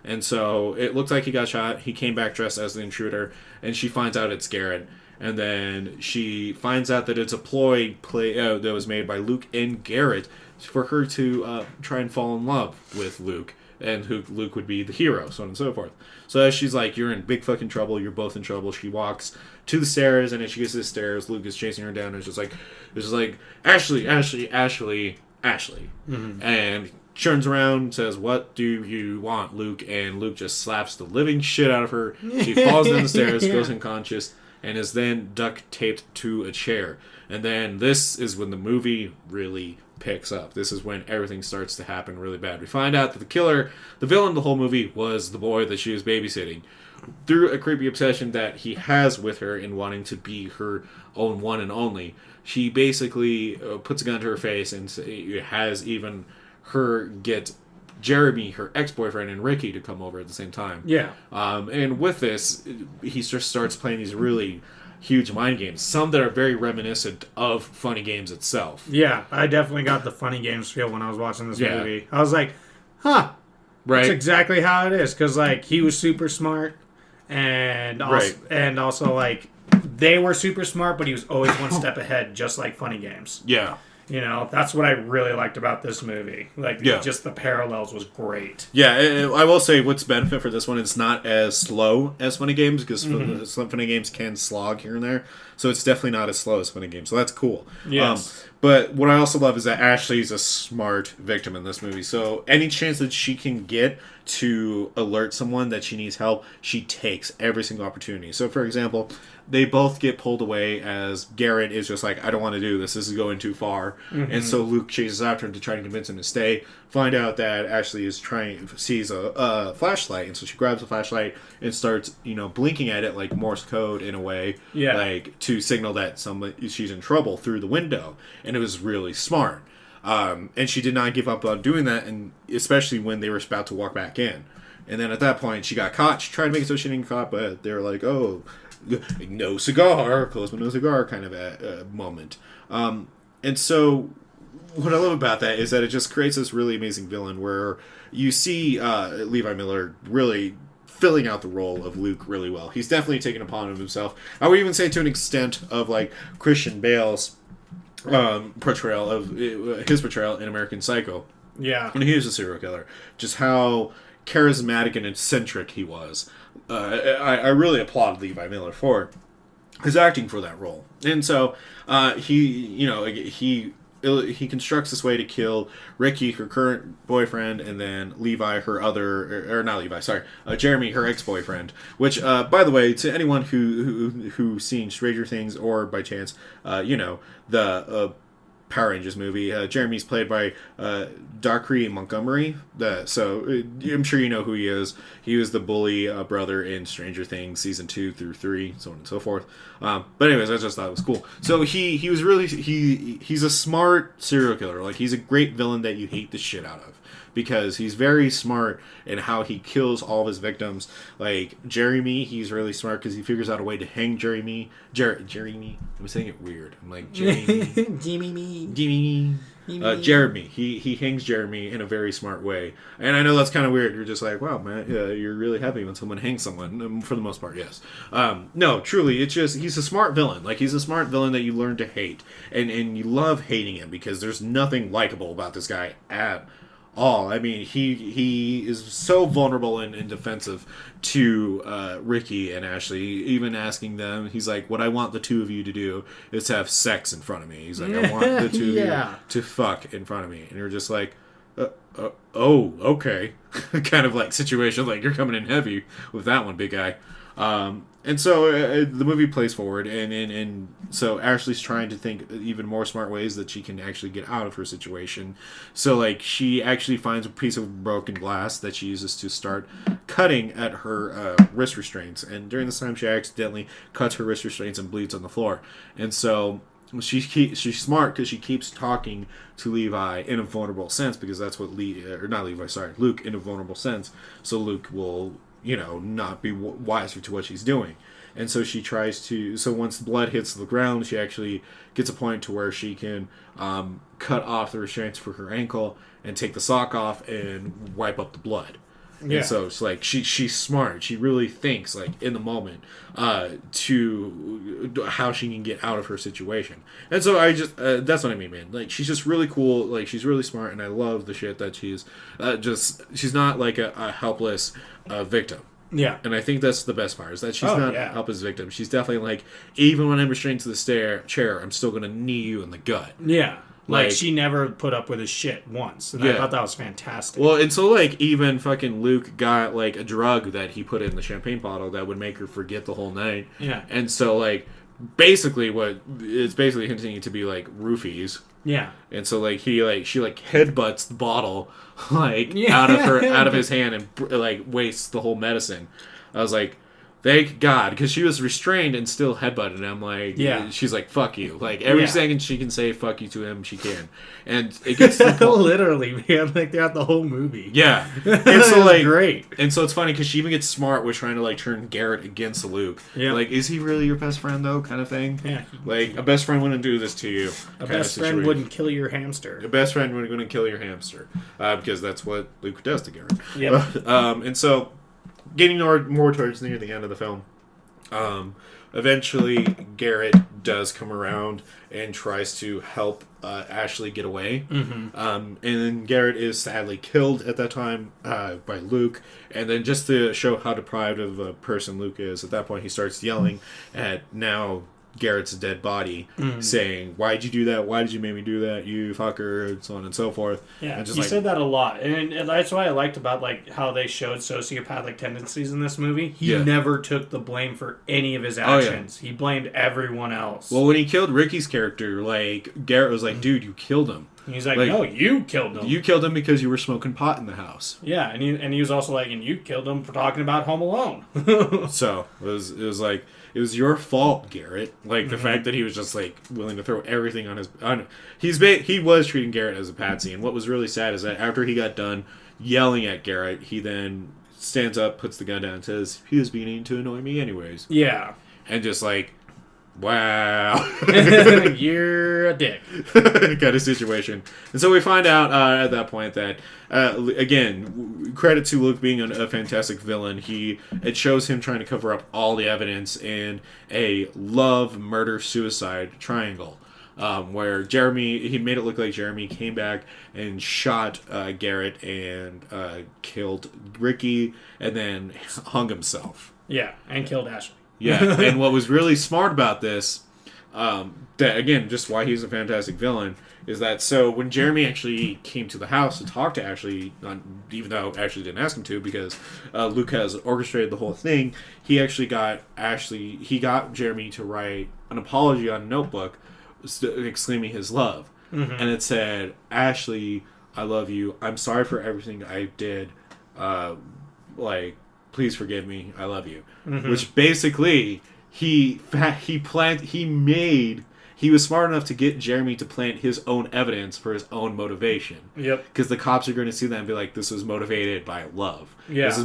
And so it looks like he got shot. He came back dressed as the intruder, and she finds out it's Garrett. And then she finds out that it's a ploy that was made by Luke and Garrett for her to try and fall in love with Luke, and who Luke would be the hero, so on and so forth. So as she's like, you're in big fucking trouble, you're both in trouble, she walks to the stairs, and as she gets to the stairs, Luke is chasing her down, and it's just like, Ashley. Mm-hmm. And turns around, says, what do you want, Luke? And Luke just slaps the living shit out of her. She falls down the stairs, goes unconscious, and is then duct taped to a chair. And then this is when the movie really picks up. This is when everything starts to happen really bad. We find out that the villain of the whole movie, was the boy that she was babysitting. Through a creepy obsession that he has with her in wanting to be her own one and only, she basically puts a gun to her face and has even her get Jeremy, her ex-boyfriend, and Ricky to come over at the same time. Yeah. And with this, he just starts playing these really huge mind games. Some that are very reminiscent of Funny Games itself. Yeah, I definitely got the Funny Games feel when I was watching this movie. I was like, huh. Right. That's exactly how it is. Because, like, he was super smart. And also, like, they were super smart, but he was always one step ahead, just like Funny Games. Yeah. You know, that's what I really liked about this movie. Like, just the parallels was great. Yeah, I will say what's benefit for this one, it's not as slow as Funny Games, because Funny Games can slog here and there. So it's definitely not as slow as Funny Games. So that's cool. Yes. But what I also love is that Ashley's a smart victim in this movie. So any chance that she can get to alert someone that she needs help, she takes every single opportunity. So, for example, they both get pulled away as Garrett is just like, I don't want to do this. This is going too far. Mm-hmm. And so Luke chases after him to try to convince him to stay. Find out that Ashley sees a flashlight. And so she grabs a flashlight and starts, blinking at it like Morse code in a way. Yeah. Like to signal that she's in trouble through the window. And it was really smart. And she did not give up on doing that, and especially when they were about to walk back in. And then at that point, she got caught. She tried to make it so she didn't get caught, but they were like, oh, no cigar, close but no cigar kind of a moment. And so what I love about that is that it just creates this really amazing villain where you see Levi Miller really filling out the role of Luke really well. He's definitely taken upon himself. I would even say to an extent of like Christian Bale's portrayal of his portrayal in American Psycho. Yeah. When he was a serial killer. Just how charismatic and eccentric he was. I really applaud Levi Miller for his acting for that role. And so he constructs this way to kill Ricky, her current boyfriend, and then Levi, her other, or not Levi, sorry, Jeremy, her ex-boyfriend. Which, by the way, to anyone who's seen Stranger Things, or by chance, the Power Rangers movie. Jeremy's played by Darkry Montgomery. I'm sure you know who he is. He was the bully brother in Stranger Things season 2 through 3, so on and so forth. But anyways, I just thought it was cool. So he was really he's a smart serial killer. Like, he's a great villain that you hate the shit out of. Because he's very smart in how he kills all of his victims. Like, Jeremy, he's really smart because he figures out a way to hang Jeremy. Jeremy. I'm saying it weird. I'm like, Jeremy. Jeremy. He hangs Jeremy in a very smart way. And I know that's kind of weird. You're just like, wow, man, you're really happy when someone hangs someone. For the most part, yes. No, truly, it's just, he's a smart villain. Like, he's a smart villain that you learn to hate. And you love hating him because there's nothing likable about this guy at all. I mean, he is so vulnerable and defensive to Ricky and Ashley, even asking them, he's like, what I want the two of you to do is to have sex in front of me. He's like, I want the two of you to fuck in front of me. And you're just like, oh, okay. Kind of like situation, like, you're coming in heavy with that one, big guy. And so the movie plays forward, and so Ashley's trying to think even more smart ways that she can actually get out of her situation. So, like, she actually finds a piece of broken glass that she uses to start cutting at her wrist restraints. And during this time, she accidentally cuts her wrist restraints and bleeds on the floor. And so she's smart because she keeps talking to Levi in a vulnerable sense, because that's what Luke in a vulnerable sense. So Luke will, not be wiser to what she's doing. And so she tries to, so once blood hits the ground, she actually gets a point to where she can cut off the restraints for her ankle and take the sock off and wipe up the blood. Yeah. And so it's like she's smart. She really thinks, like, in the moment to how she can get out of her situation. And so I just that's what I mean, man. Like, she's just really cool. Like, she's really smart, and I love the shit that she's not like a helpless victim. Yeah. And I think that's the best part, is that she's not a helpless victim. She's definitely like, even when I'm restrained to the chair, I'm still gonna knee you in the gut. Yeah. Like, she never put up with his shit once. And I thought that was fantastic. Well, and so, like, even fucking Luke got, like, a drug that he put in the champagne bottle that would make her forget the whole night. Yeah. And so, like, basically it's basically hinting to be, like, roofies. Yeah. And so, like, she headbutts the bottle, like, out of his hand and, like, wastes the whole medicine. I was like, thank God, because she was restrained and still headbutted. And I'm like, she's like, fuck you. Like, every second she can say fuck you to him, she can. And it gets literally, man, like, throughout the whole movie. Yeah. And so, like, great. And so it's funny because she even gets smart with trying to, like, turn Garrett against Luke. Yeah. Like, is he really your best friend, though, kind of thing? Yeah. Like, a best friend wouldn't do this to you. A best friend wouldn't kill your hamster. A best friend wouldn't kill your hamster. Because that's what Luke does to Garrett. Yeah. And so, getting more towards near the end of the film, eventually Garrett does come around and tries to help Ashley get away. Mm-hmm. And then Garrett is sadly killed at that time by Luke. And then just to show how deprived of a person Luke is, at that point he starts yelling at now Garrett's dead body, saying, why'd you do that? Why did you make me do that? You fucker, and so on and so forth. Yeah, and just, you said that a lot. And that's why I liked about, like, how they showed sociopathic tendencies in this movie. He never took the blame for any of his actions. He blamed everyone else. Well, when he killed Ricky's character, like, Garrett was like, dude, you killed him. He's like, no, you killed him. You killed him because you were smoking pot in the house. Yeah, and he was also like, and you killed him for talking about Home Alone. So, it was like, it was your fault, Garrett. Like, the fact that he was just, like, willing to throw everything on his... he was treating Garrett as a patsy, and what was really sad is that after he got done yelling at Garrett, he then stands up, puts the gun down, and says, he was beginning to annoy me anyways. Yeah. And just, like... Wow. You're a dick. Kind of situation. And so we find out at that point that, again, credit to Luke being a fantastic villain. It shows him trying to cover up all the evidence in a love, murder, suicide triangle. Where he made it look like Jeremy came back and shot Garrett and killed Ricky and then hung himself. Yeah, and killed Ashley. Yeah, and what was really smart about this, that again, just why he's a fantastic villain, is that so when Jeremy actually came to the house to talk to Ashley, even though Ashley didn't ask him to, because Luke has orchestrated the whole thing, he actually got Jeremy to write an apology on a notebook exclaiming his love. and it said, "Ashley, I love you. I'm sorry for everything I did. Please forgive me. I love you." Which basically he was smart enough to get Jeremy to plant his own evidence for his own motivation. Yep. Because the cops are going to see that and be like, this was motivated by love. Yeah. This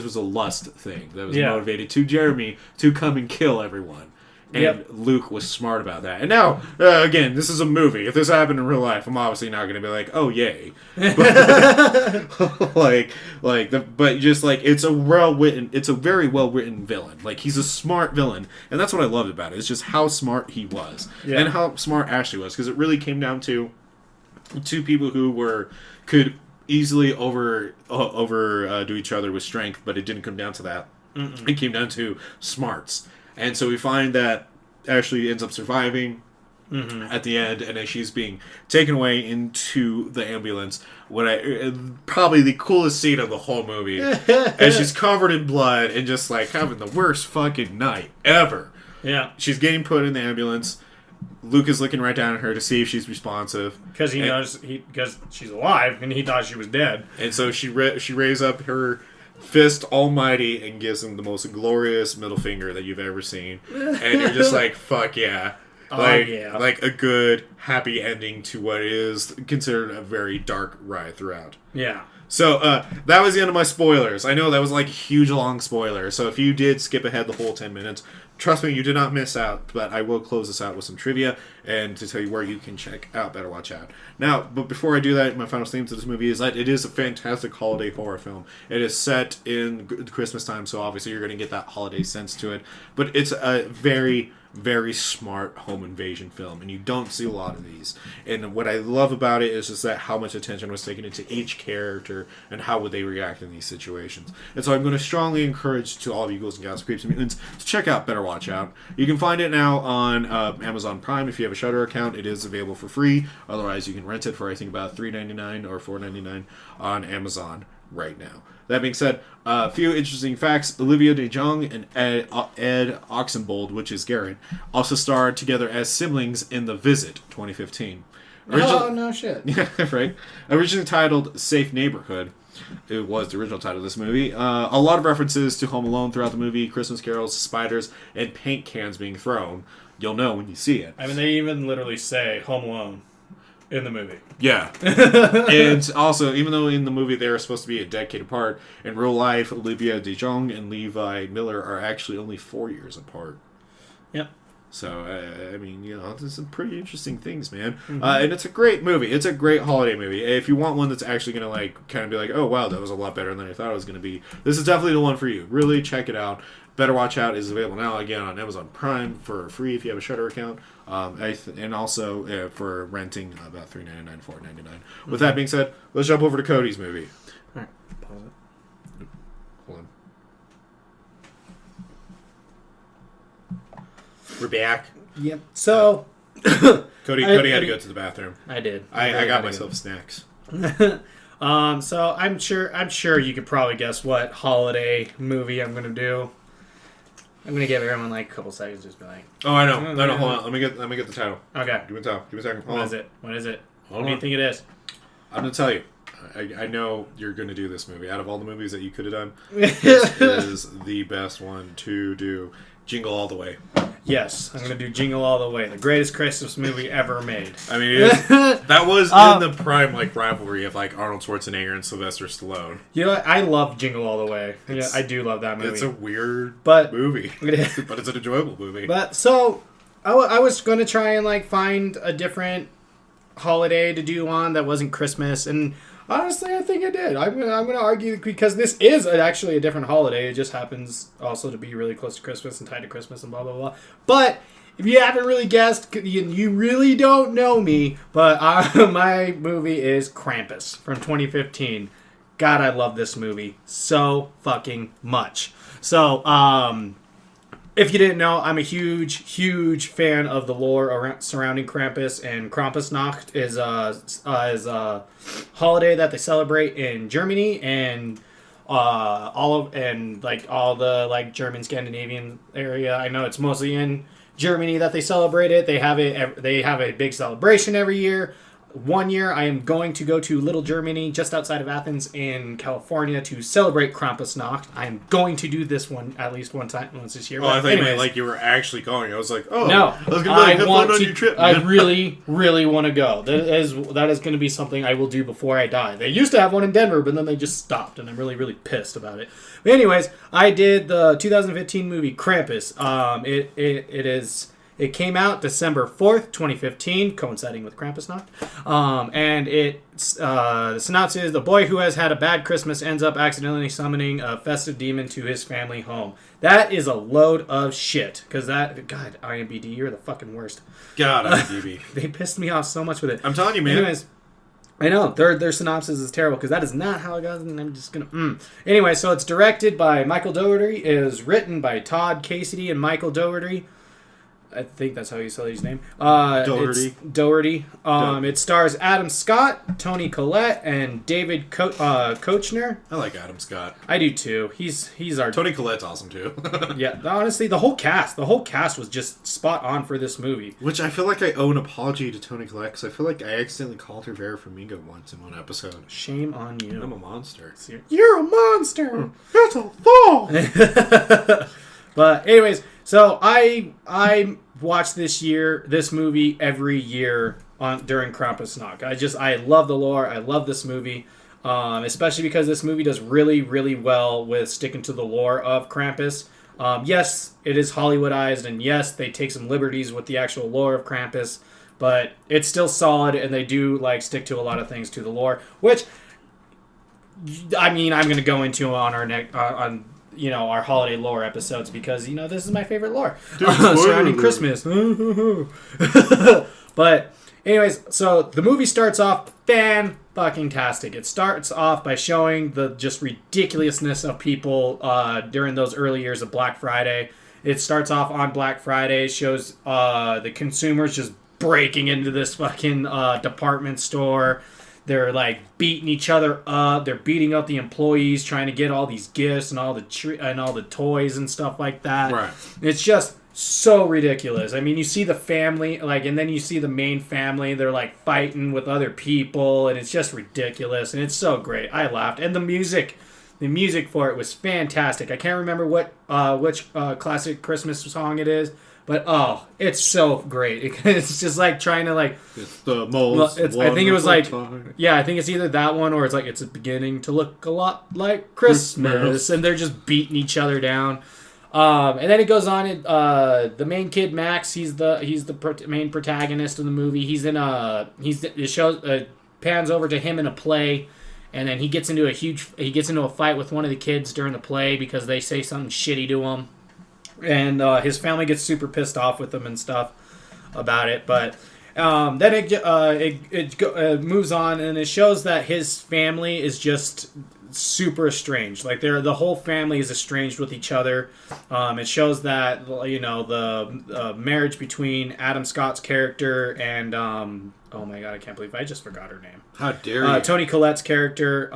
was a lust thing that was motivated to Jeremy to come and kill everyone. And Luke was smart about that. And now, again, this is a movie. If this happened in real life, I'm obviously not going to be like, oh, yay. But just like, it's a very well-written villain. Like, he's a smart villain. And that's what I loved about it. It's just how smart he was. Yeah. And how smart Ashley was. Because it really came down to two people who could easily do each other with strength, but it didn't come down to that. It came down to smarts. And so we find that Ashley ends up surviving at the end, and as she's being taken away into the ambulance, probably the coolest scene of the whole movie, as she's covered in blood and just like having the worst fucking night ever. Yeah, she's getting put in the ambulance. Luke is looking right down at her to see if she's responsive because because she's alive and he thought she was dead. And so she raised up her fist almighty and gives him the most glorious middle finger that you've ever seen, and you're just like, fuck yeah. Like a good happy ending to what is considered a very dark ride throughout. Yeah. So that was the end of my spoilers. I know that was like a huge long spoiler, so if you did skip ahead the whole 10 minutes, trust me, you did not miss out. But I will close this out with some trivia and to tell you where you can check out Better Watch Out. Now, but before I do that, my final theme to this movie is that it is a fantastic holiday horror film. It is set in Christmas time, so obviously you're going to get that holiday sense to it. But it's a very, very smart home invasion film, and you don't see a lot of these. And what I love about it is just that how much attention was taken into each character and how would they react in these situations. And so I'm going to strongly encourage to all of you ghouls and gals, creeps and mutants to check out Better Watch Out. You can find it now on Amazon Prime. If you have a Shudder account, it is available for free. Otherwise, you can rent it for I think about $3.99 or $4.99 on Amazon right now. That being said, a few interesting facts. Olivia DeJonge and Ed Oxenbould, which is Garrett, also starred together as siblings in The Visit, 2015. Oh, no shit. Yeah, right. Originally titled Safe Neighborhood, it was the original title of this movie. A lot of references to Home Alone throughout the movie, Christmas carols, spiders, and paint cans being thrown. You'll know when you see it. I mean, they even literally say Home Alone in the movie. Yeah. And also, even though in the movie they are supposed to be a decade apart, in real life, Olivia DeJonge and Levi Miller are actually only 4 years apart. Yep. So, I mean, you know, there's some pretty interesting things, man. And it's a great movie. It's a great holiday movie. If you want one that's actually going to, like, kind of be like, oh, wow, that was a lot better than I thought it was going to be, this is definitely the one for you. Really check it out. Better Watch Out is available now, again, on Amazon Prime for free if you have a Shudder account. And also for renting about $3.99, $4.99. With that being said, let's jump over to Cody's movie. All right, pause it. Hold on. We're back. Yep. So Cody had to go to the bathroom. I did. I got myself snacks. So I'm sure you could probably guess what holiday movie I'm gonna do. I'm gonna give everyone like a couple seconds, just be like. Oh, I know. No, hold on. Let me get the title. Okay. Give me the title. Give me a second. What is it? What do you think it is? I'm gonna tell you. I know you're gonna do this movie. Out of all the movies that you could have done, this is the best one to do. Jingle All the Way. Yes, I'm going to do Jingle All the Way, the greatest Christmas movie ever made. I mean, that was in the prime like rivalry of like Arnold Schwarzenegger and Sylvester Stallone. You know what? I love Jingle All the Way. Yeah, I do love that movie. It's a weird movie, but it's an enjoyable movie. But so I was going to try and like find a different holiday to do on that wasn't Christmas, and honestly, I think I did. I'm gonna argue because this is actually a different holiday. It just happens also to be really close to Christmas and tied to Christmas and blah, blah, blah. But if you haven't really guessed, you really don't know me, but my movie is Krampus from 2015. God, I love this movie so fucking much. So, if you didn't know, I'm a huge fan of the lore surrounding Krampus, and Krampusnacht is a holiday that they celebrate in Germany and all the German Scandinavian area. I know it's mostly in Germany that they celebrate it. They have a big celebration every year. 1 year, I am going to go to Little Germany, just outside of Athens in California, to celebrate Krampusnacht. I am going to do this one at least once this year. Oh, I thought you meant like you were actually going. I was like, oh, no, I was going to have fun on your trip. Man. I really, really want to go. That is going to be something I will do before I die. They used to have one in Denver, but then they just stopped, and I'm really, really pissed about it. But anyways, I did the 2015 movie Krampus. It came out December 4th, 2015, coinciding with Krampusnacht. And the synopsis is, the boy who has had a bad Christmas ends up accidentally summoning a festive demon to his family home. That is a load of shit. God, IMDb, you're the fucking worst. God, IMDb. They pissed me off so much with it. I'm telling you, man. Anyways, I know, their synopsis is terrible, because that is not how it goes, and I'm just gonna... Anyway, so it's directed by Michael Dougherty. It is written by Todd Cassidy and Michael Dougherty. I think that's how you spell his name. Dougherty. Dougherty. It stars Adam Scott, Toni Collette, and David Koechner. I like Adam Scott. I do too. He's our... Toni Collette's awesome too. Yeah, honestly, the whole cast was just spot on for this movie. Which I feel like I owe an apology to Toni Collette, because I feel like I accidentally called her Vera Farmiga once in one episode. Shame on you. I'm a monster. You're a monster! That's a fall! But anyways, so I watch this movie every year during Krampusnacht. I love the lore. I love this movie, especially because this movie does really, really well with sticking to the lore of Krampus. Yes, it is Hollywoodized, and yes, they take some liberties with the actual lore of Krampus, but it's still solid, and they do stick to a lot of things to the lore, which I mean I'm going to go into on our our holiday lore episodes, because this is my favorite lore surrounding Christmas. But anyways, so the movie starts off fan-fucking-tastic. It starts off by showing the just ridiculousness of people during those early years of Black Friday. It starts off on Black Friday, shows the consumers just breaking into this fucking department store. They're beating each other up. They're beating up the employees, trying to get all these gifts and all the toys and stuff like that. Right. It's just so ridiculous. I mean, you see the family, and then you see the main family. They're fighting with other people, and it's just ridiculous. And it's so great. I laughed, and the music for it was fantastic. I can't remember which classic Christmas song it is. But, it's so great. It's just trying to It's the most I think it was time. Yeah, I think it's either that one or it's beginning to look a lot like Christmas. And they're just beating each other down. And then it goes on, the main kid, Max, he's the main protagonist of the movie. It shows, pans over to him in a play. And then he gets into a fight with one of the kids during the play because they say something shitty to him. And his family gets super pissed off with him and stuff about it. But then it moves on, and it shows that his family is just super estranged. The whole family is estranged with each other. It shows that the marriage between Adam Scott's character and oh my god, I can't believe I just forgot her name. How dare you? Toni Collette's character.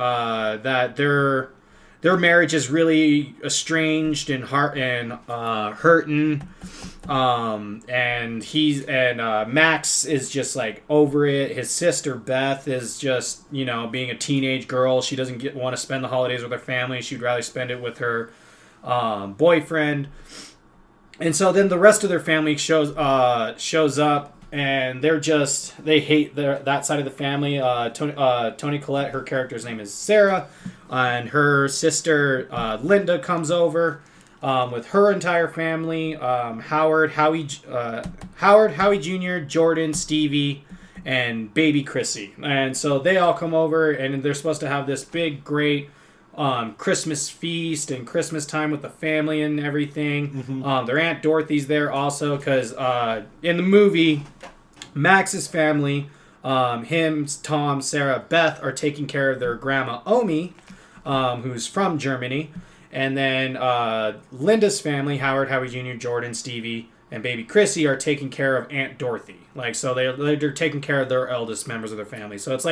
That their marriage is really estranged and hurting. And Max is just over it. His sister Beth is just being a teenage girl. She doesn't want to spend the holidays with her family. She'd rather spend it with her boyfriend. And so then the rest of their family shows up, and they hate that side of the family. Toni Collette, her character's name is Sarah. And her sister Linda comes over with her entire family: Howard, Howie Jr., Jordan, Stevie, and baby Chrissy. And so they all come over, and they're supposed to have this big, great Christmas feast and Christmas time with the family and everything. Mm-hmm. Their Aunt Dorothy's there also, because in the movie, Max's family, him, Tom, Sarah, Beth, are taking care of their grandma Omi, who's from Germany. And then Linda's family, Howard, Howie Jr., Jordan, Stevie, and baby Chrissy, are taking care of Aunt Dorothy. So they're taking care of their eldest members of their family. So it's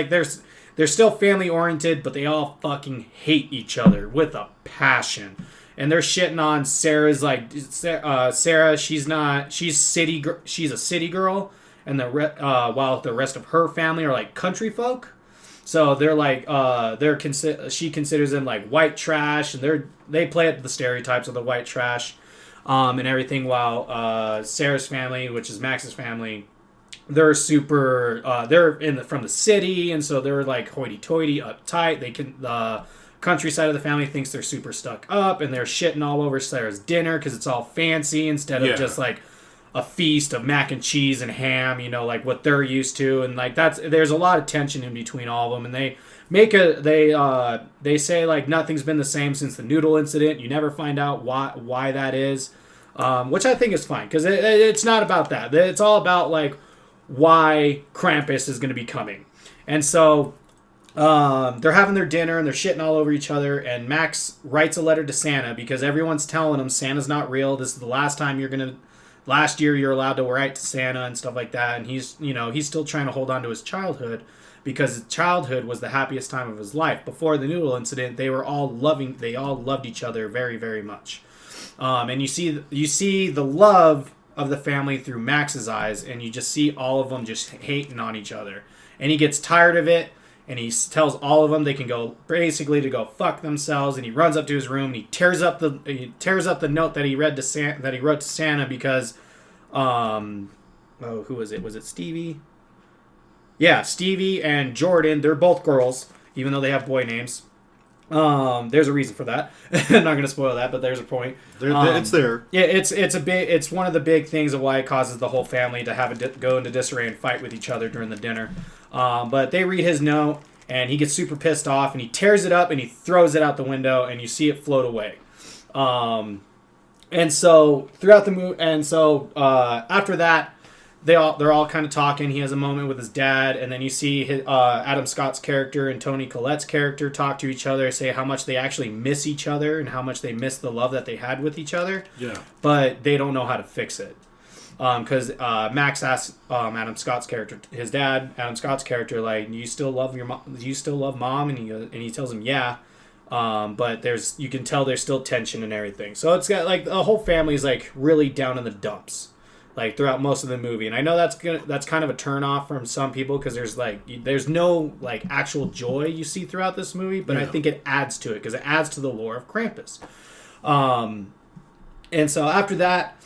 they're still family oriented, but they all fucking hate each other with a passion. And they're shitting on Sarah's Sarah. She's a city girl, and while the rest of her family are like country folk. So they're like she considers them like white trash, and they play at the stereotypes of the white trash, and everything. While Sarah's family, which is Max's family, they're super. They're from the city, and so they're like hoity-toity, uptight. The countryside of the family thinks they're super stuck up, and they're shitting all over Sarah's dinner because it's all fancy instead of just like a feast of mac and cheese and ham, like what they're used to. And like there's a lot of tension in between all of them, and they say like nothing's been the same since the noodle incident. You never find out why that is, which I think is fine, because it's not about that. It's all about like why Krampus is going to be coming. And so they're having their dinner and they're shitting all over each other, and Max writes a letter to Santa because everyone's telling him Santa's not real. This is the last time last year you're allowed to write to Santa and stuff like that. And he's still trying to hold on to his childhood, because his childhood was the happiest time of his life. Before the noodle incident, they all loved each other very, very much. And you see the love of the family through Max's eyes, and you just see all of them just hating on each other. And he gets tired of it, and he tells all of them they can go fuck themselves. And he runs up to his room and he tears up the note that he wrote to Santa, because who was it? Was it Stevie? Yeah, Stevie and Jordan. They're both girls, even though they have boy names. There's a reason for that. I'm not going to spoil that, but there's a point. It's there. Yeah, it's one of the big things of why it causes the whole family to have go into disarray and fight with each other during the dinner. But they read his note, and he gets super pissed off, and he tears it up and he throws it out the window, and you see it float away. And so throughout the movie, after that, they're all kind of talking. He has a moment with his dad, and then you see Adam Scott's character and Toni Collette's character talk to each other, say how much they actually miss each other and how much they miss the love that they had with each other. Yeah. But they don't know how to fix it. Because Max asks Adam Scott's character, his dad, Adam Scott's character, like, you still love your mom? Do you still love mom? And he tells him, yeah. But you can tell there's still tension and everything. So it's got like the whole family's like really down in the dumps, like throughout most of the movie. And I know that's kind of a turnoff from some people, because there's no like actual joy you see throughout this movie, but I think it adds to it because it adds to the lore of Krampus. And so after that,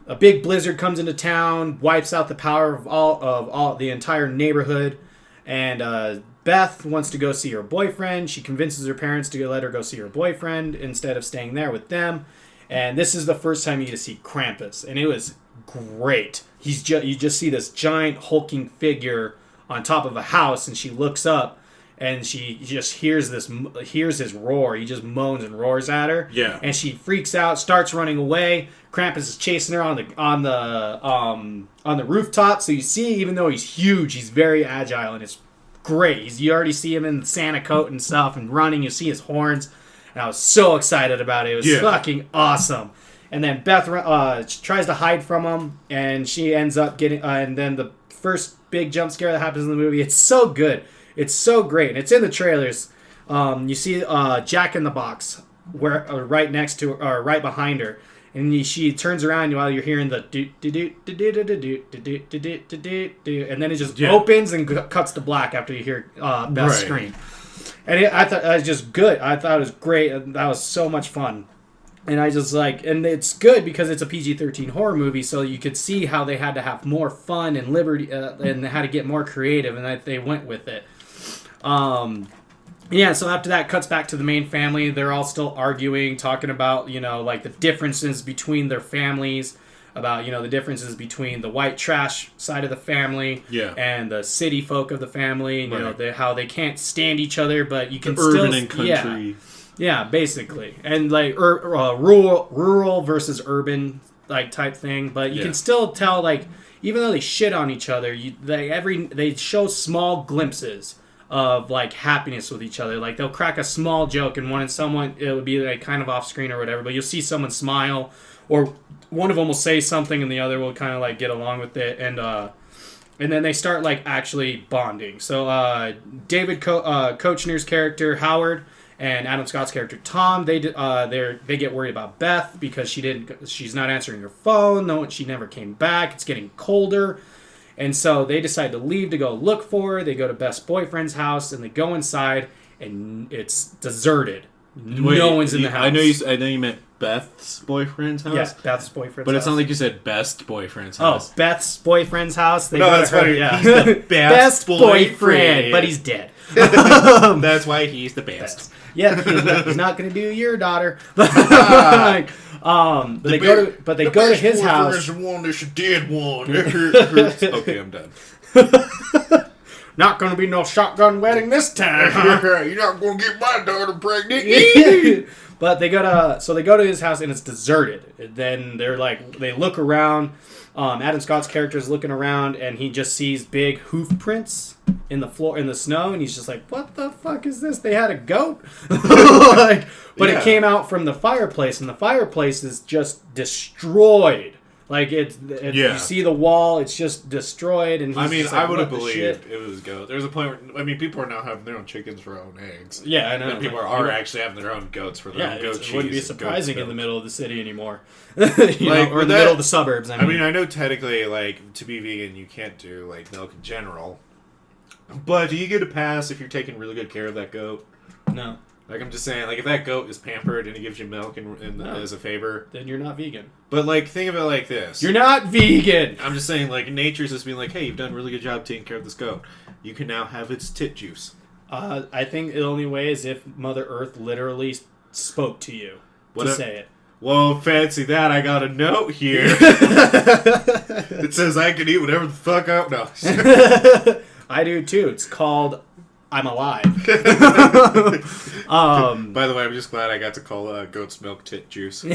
a big blizzard comes into town, wipes out the power of all the entire neighborhood, and Beth wants to go see her boyfriend. She convinces her parents to let her go see her boyfriend instead of staying there with them. And this is the first time you get to see Krampus, and it was great. You just see this giant hulking figure on top of a house, and she looks up, and she just hears his roar. He just moans and roars at her. Yeah. And she freaks out, starts running away. Krampus is chasing her on the rooftop. So you see, even though he's huge, he's very agile, and it's great. You already see him in the Santa coat and stuff and running. You see his horns. And I was so excited about it. It was fucking awesome. And then Beth tries to hide from him, and she ends up getting... and then the first big jump scare that happens in the movie, it's so good. It's so great. And it's in the trailers. You see Jack in the Box right next to her, or right behind her. And she turns around while you're hearing the do, and then it just opens and cuts to black after you hear Beth scream. And I thought it was just good. I thought it was great. That was so much fun. And I just and it's good because it's a PG-13 horror movie, so you could see how they had to have more fun and liberty, and how to get more creative, and that they went with it. So after that, cuts back to the main family. They're all still arguing, talking about, like the differences between their families, about, the differences between the white trash side of the family and the city folk of the family, and, how they can't stand each other, but you can still... urban and country. Yeah, basically. And, like, rural versus urban, like, type thing. But you can still tell, like, even though they shit on each other, they show small glimpses of, like, happiness with each other. Like, they'll crack a small joke, and it would be, like, kind of off-screen or whatever, but you'll see someone smile, or one of them will say something, and the other will kind of, like, get along with it, and then they start, like, actually bonding. So, David Koechner's character, Howard, And Adam Scott's character Tom, they get worried about Beth because she's not answering her phone. No, she never came back. It's getting colder. And so they decide to leave to go look for her. They go to Beth's boyfriend's house and they go inside and it's deserted. No one's in the house. I know you meant Beth's boyfriend's house. Yes, Beth's boyfriend's house. But it's not like you said best boyfriend's house. Oh, Beth's boyfriend's house. That's funny. Yeah. He's the best boyfriend, but he's dead. That's why he's the best. Yeah, he's not going to do your daughter. They go to his house. Is the one that's a dead one. Okay, I'm done. Not going to be no shotgun wedding this time. You're not going to get my daughter pregnant. But they go to his house and it's deserted. Then they look around. Adam Scott's character is looking around and he just sees big hoof prints in the floor in the snow and he's just like, "What the fuck is this? They had a goat?" It came out from the fireplace and the fireplace is just destroyed. Like you see the wall, it's just destroyed. And I would have believed it was goat. There's a point where people are now having their own chickens for their own eggs. Yeah, I know. And people are actually having their own goats for their own goat cheese. It wouldn't be surprising in the middle of the city anymore, or in the middle of the suburbs. I know technically, to be vegan, you can't do milk in general, but do you get a pass if you're taking really good care of that goat? No. I'm just saying, if that goat is pampered and it gives you milk as a favor, then you're not vegan. But think of it like this: you're not vegan. I'm just saying, nature's just being hey, you've done a really good job taking care of this goat. You can now have its tit juice. I think the only way is if Mother Earth literally spoke to you say it. Well, fancy that. I got a note here. It says I can eat whatever the fuck I want. No. I do too. It's called I'm alive. By the way, I'm just glad I got to call goat's milk tit juice.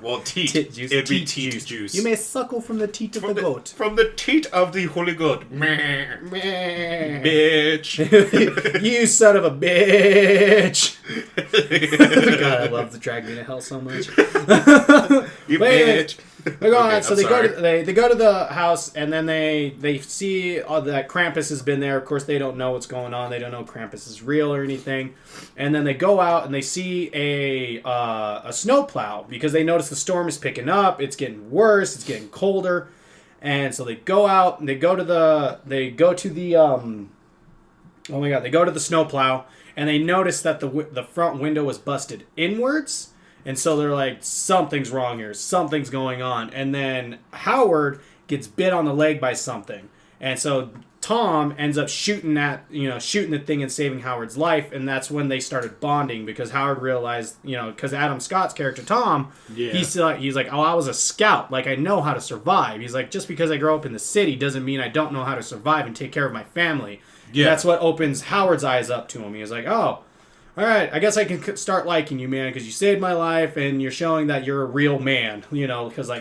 Well, tit juice. It'd be teat juice. You may suckle from the teat of the goat. From the teat of the holy goat. Meh. Bitch. You son of a bitch. God, I love the Drag Me to Hell so much. You bitch. So they go to the house and then they see that Krampus has been there. Of course, they don't know what's going on. They don't know Krampus is real or anything. And then they go out and they see a snowplow because they notice the storm is picking up. It's getting worse. It's getting colder. And so they go out and they go to the snowplow and they notice that the front window was busted inwards. And so they're like, something's wrong here. Something's going on. And then Howard gets bit on the leg by something. And so Tom ends up shooting the thing and saving Howard's life. And that's when they started bonding because Howard realized, because Adam Scott's character, Tom, he's like, oh, I was a scout. I know how to survive. He's like, just because I grow up in the city doesn't mean I don't know how to survive and take care of my family. Yeah. That's what opens Howard's eyes up to him. He was like, oh, all right, I guess I can start liking you, man, because you saved my life and you're showing that you're a real man, because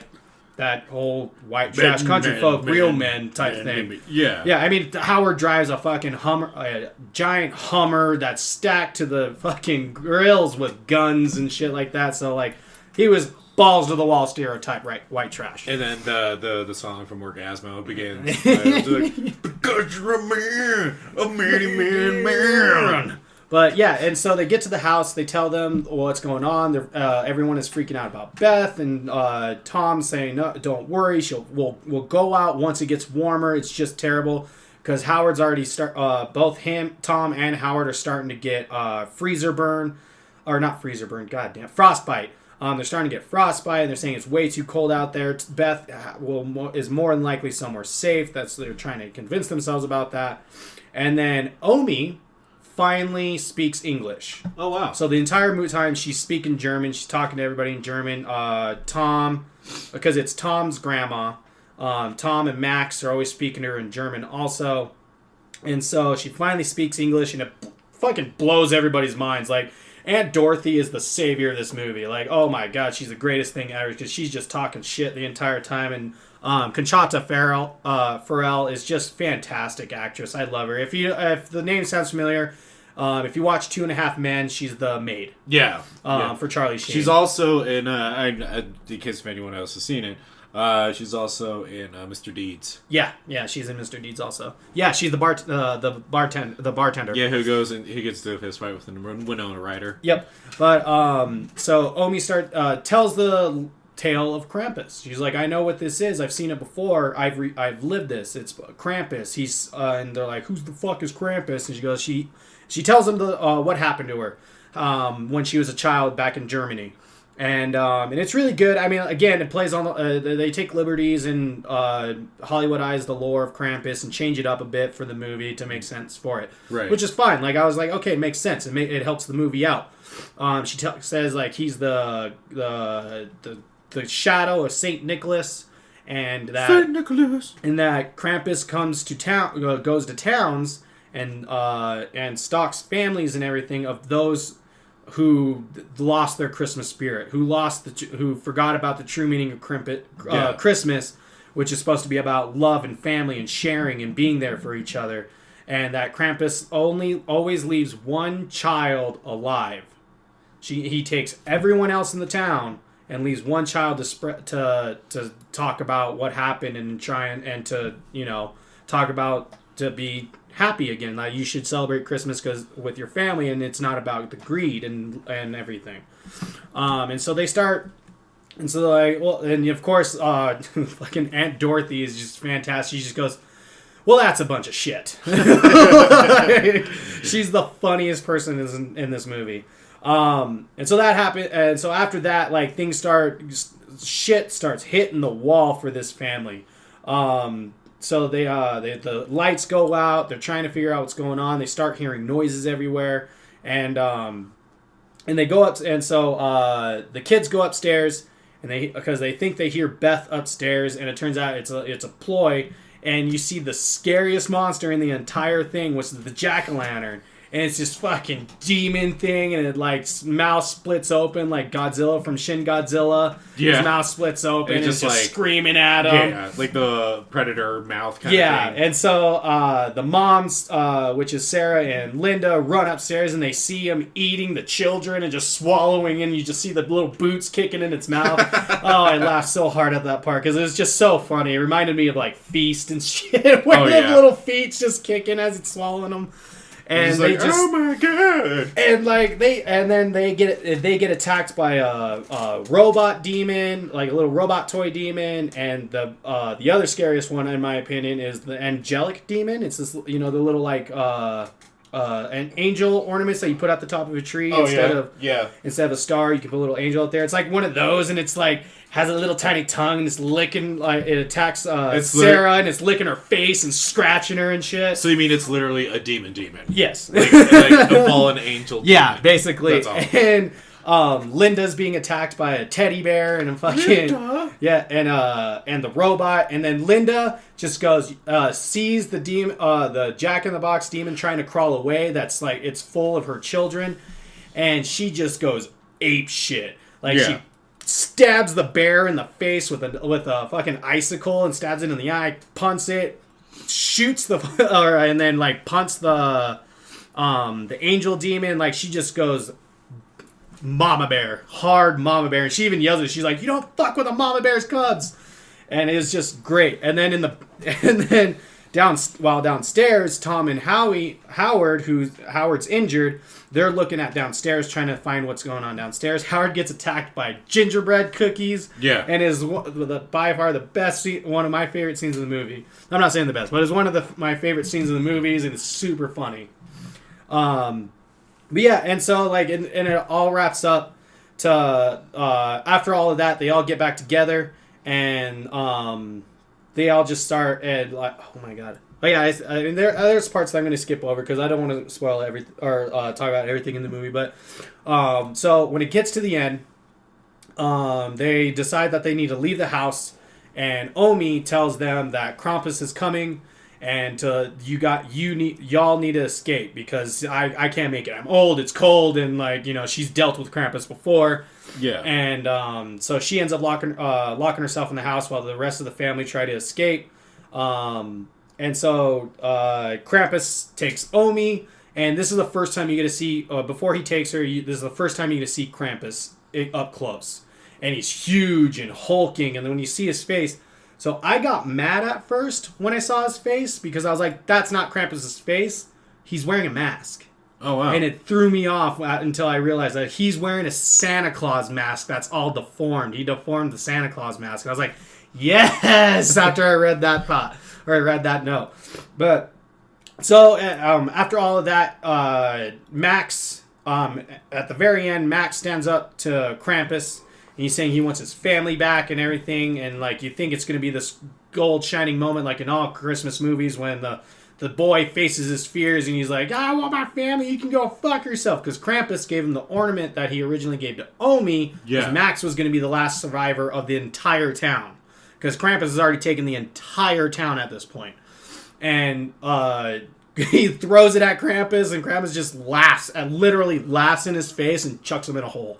that whole white trash country folk, real men type thing. Yeah. Yeah, Howard drives a fucking Hummer, a giant Hummer that's stacked to the fucking grills with guns and shit like that. So, he was balls to the wall stereotype, right? White trash. And then the song from Orgasmo begins. Because you're a man. But yeah, and so they get to the house. They tell them what's going on. Everyone is freaking out about Beth, and Tom's saying, "No, don't worry. We'll go out once it gets warmer. It's just terrible because Howard's already both Tom, and Howard are starting to get frostbite. They're starting to get frostbite, and they're saying it's way too cold out there. Beth is more than likely somewhere safe. They're trying to convince themselves about that, and then Omi finally speaks English. Oh, wow. So the entire time she's speaking German. She's talking to everybody in German. Tom, because it's Tom's grandma, Tom and Max are always speaking to her in German also. And so she finally speaks English, and it fucking blows everybody's minds. Aunt Dorothy is the savior of this movie. Oh my God, she's the greatest thing ever because she's just talking shit the entire time. And Conchata Ferrell is just fantastic actress. I love her. If the name sounds familiar, if you watch 2.5 Men, she's the maid. Yeah. For Charlie Sheen. She's also in, in case if anyone else has seen it, She's also in Mr. Deeds. Yeah, she's in Mr. Deeds also. Yeah, she's the bartender. Yeah, who goes and he gets to a fist fight with Winona Ryder. Yep. But so Omi tells the tale of Krampus. She's like, I know what this is. I've seen it before. I've lived this. It's Krampus. He's and they're like, who's the fuck is Krampus? And she goes, she tells them what happened to her when she was a child back in Germany. And it's really good. I mean, again, it plays on they take liberties and Hollywoodize the lore of Krampus and change it up a bit for the movie to make sense for it, right? Which is fine. Like I was like, okay, it makes sense. It helps the movie out. She says like he's the shadow of Saint Nicholas, and that Saint Nicholas, and that Krampus comes to town, goes to towns, and stalks families and everything of those who lost their Christmas spirit, who forgot about the true meaning of Christmas, which is supposed to be about love and family and sharing and being there for each other, and that Krampus always leaves one child alive. He takes everyone else in the town and leaves one child to talk about what happened and try and to talk about to be happy again. Like you should celebrate Christmas with your family, and it's not about the greed and everything. And so they start, and so like, well, and of course, fucking Aunt Dorothy is just fantastic. She just goes, well, that's a bunch of shit. Like, she's the funniest person in this movie. And so that happened, and so after that, like shit starts hitting the wall for this family. So the lights go out. They're trying to figure out what's going on. They start hearing noises everywhere, and they go up. And so the kids go upstairs, and because they think they hear Beth upstairs, and it turns out it's a ploy. And you see the scariest monster in the entire thing, which is the jack-o'-lantern. And it's this fucking demon thing, and it like mouth splits open like Godzilla from Shin Godzilla. Yeah. His mouth splits open and it's just like, screaming at him. Yeah, like the Predator mouth kind of thing. Yeah, and so the moms, which is Sarah and Linda, run upstairs and they see him eating the children and just swallowing, and you just see the little boots kicking in its mouth. Oh, I laughed so hard at that part because it was just so funny. It reminded me of like Feast and shit, where the little feet's just kicking as it's swallowing them. And they just, oh my god! And like then they get attacked by a robot demon, like a little robot toy demon, and the other scariest one in my opinion is the angelic demon. It's this, the little like an angel ornaments that you put at the top of a tree instead of a star. You can put a little angel out there. It's like one of those, and it's like has a little tiny tongue and it's licking, like it attacks Sarah and it's licking her face and scratching her and shit. So you mean it's literally a demon? Yes. like a fallen angel demon. Yeah, basically. That's awesome. And Linda's being attacked by a teddy bear and a fucking and the robot, and then Linda just goes sees the demon, the Jack in the Box demon trying to crawl away. That's like it's full of her children, and she just goes ape shit. Like she stabs the bear in the face with a fucking icicle and stabs it in the eye, punts it, shoots and then like punts the angel demon. Like she just goes mama bear, hard mama bear, and she even yells at it. She's like, "You don't fuck with a mama bear's cubs," and it's just great. And then downstairs, Tom and Howard, Howard's injured. They're looking at downstairs, trying to find what's going on downstairs. Howard gets attacked by gingerbread cookies. Yeah. And is by far the best one of my favorite scenes in the movie. I'm not saying the best, but it's one of my favorite scenes in the movies, and it's super funny. But yeah, and so like, and it all wraps up to after all of that, they all get back together, and they all just start and like, oh my god. But yeah, I mean, there's parts that I'm going to skip over because I don't want to spoil everything or talk about everything in the movie. But so when it gets to the end, they decide that they need to leave the house, and Omi tells them that Krampus is coming, and y'all need to escape because I can't make it. I'm old, it's cold, and like she's dealt with Krampus before. Yeah. And so she ends up locking herself in the house while the rest of the family try to escape. And so Krampus takes Omi, and this is the first time you get to see, before he takes her, this is the first time you get to see Krampus up close. and he's huge and hulking, and then when you see his face, so I got mad at first when I saw his face because I was like, that's not Krampus's face. He's wearing a mask. Oh, wow. And it threw me off until I realized that he's wearing a Santa Claus mask that's all deformed. He deformed the Santa Claus mask. And I was like, yes, after I read that thought, or I read that note. But, so, after all of that, Max, at the very end, Max stands up to Krampus, and he's saying he wants his family back and everything, and, like, you think it's going to be this gold shining moment like in all Christmas movies when the boy faces his fears and he's like, I want my family, you can go fuck yourself. Because Krampus gave him the ornament that he originally gave to Omi, because Max was going to be the last survivor of the entire town. Because Krampus has already taken the entire town at this point. And he throws it at Krampus, and Krampus just laughs, and literally laughs in his face and chucks him in a hole.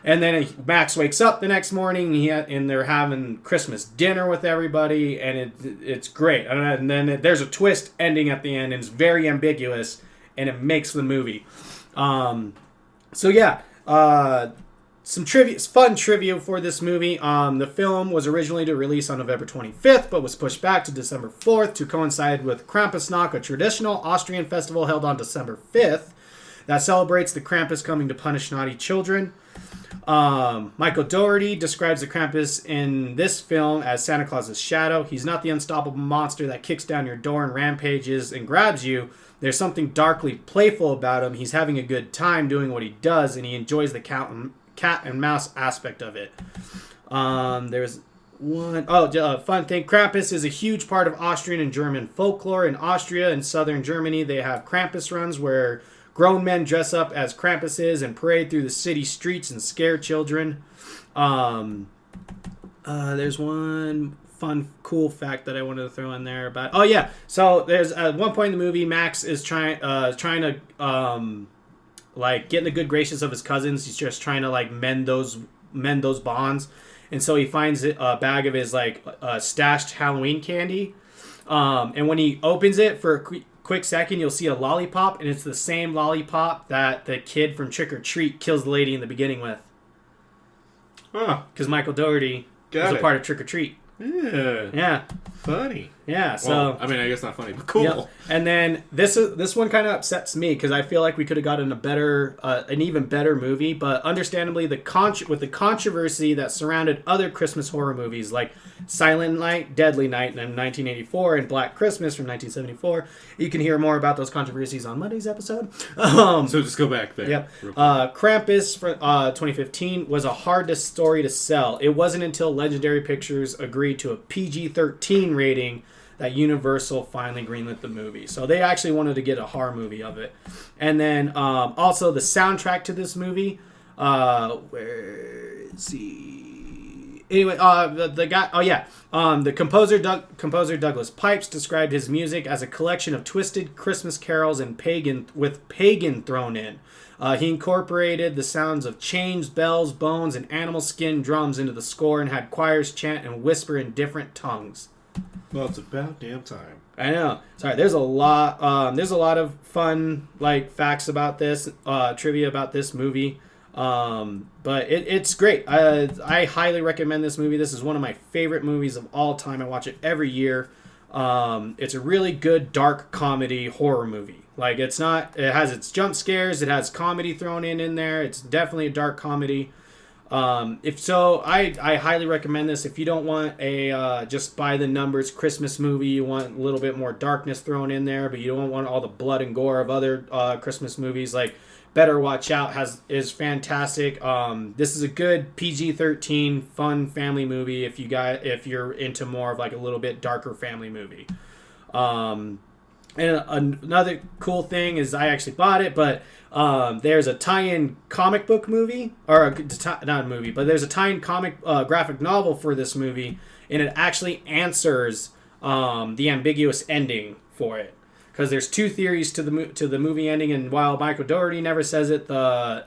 And then Max wakes up the next morning, and they're having Christmas dinner with everybody, and it's great. And then there's a twist ending at the end, and it's very ambiguous, and it makes the movie. So yeah, some trivia, fun trivia for this movie. The film was originally to release on November 25th, but was pushed back to December 4th to coincide with Krampusnacht, a traditional Austrian festival held on December 5th that celebrates the Krampus coming to punish naughty children. Michael Dougherty describes the Krampus in this film as Santa Claus's shadow. He's not the unstoppable monster that kicks down your door and rampages and grabs you. There's something darkly playful about him. He's having a good time doing what he does, and he enjoys the cat and mouse aspect of it. There's one fun thing. Krampus is a huge part of Austrian and German folklore. In Austria and southern Germany, they have Krampus runs where grown men dress up as Krampuses and parade through the city streets and scare children. There's one fun, cool fact that I wanted to throw in there about. Oh yeah, so there's at one point in the movie, Max is trying to like get in the good graces of his cousins. He's just trying to like mend those bonds, and so he finds a bag of his like stashed Halloween candy, and when he opens it for a quick second, you'll see a lollipop, and it's the same lollipop that the kid from Trick or Treat kills the lady in the beginning with. Huh. Because Michael Dougherty was a part of Trick or Treat. Yeah. Funny. Yeah, so... Well, I mean, I guess not funny, but cool. Yep. And then this one kind of upsets me, because I feel like we could have gotten an even better movie, but understandably, with the controversy that surrounded other Christmas horror movies, like Silent Night, Deadly Night in 1984, and Black Christmas from 1974, you can hear more about those controversies on Monday's episode. So just go back there. Yep. Krampus from 2015 was a hard story to sell. It wasn't until Legendary Pictures agreed to a PG-13 rating that Universal finally greenlit the movie. So they actually wanted to get a horror movie of it. And then also the soundtrack to this movie, where is he? Anyway, the guy, the composer Douglas Pipes described his music as a collection of twisted Christmas carols and pagan thrown in. He incorporated the sounds of chains, bells, bones, and animal skin drums into the score, and had choirs chant and whisper in different tongues. Well, it's about damn time. I know. Sorry, there's a lot of fun facts about this, trivia about this movie. But it's great. I highly recommend this movie. This is one of my favorite movies of all time. I watch it every year. It's a really good dark comedy horror movie. It has its jump scares, it has comedy thrown in there. It's definitely a dark comedy. I highly recommend this. If you don't want a just by the numbers Christmas movie, you want a little bit more darkness thrown in there, but you don't want all the blood and gore of other Christmas movies, Better Watch Out is fantastic. This is a good PG-13 fun family movie if you're into more of a little bit darker family movie. And another cool thing is I actually bought it, but there's a tie-in comic book movie, or not a movie, but there's a tie-in comic graphic novel for this movie, and it actually answers the ambiguous ending for it. Because there's two theories to the movie ending, and while Michael Dougherty never says it, the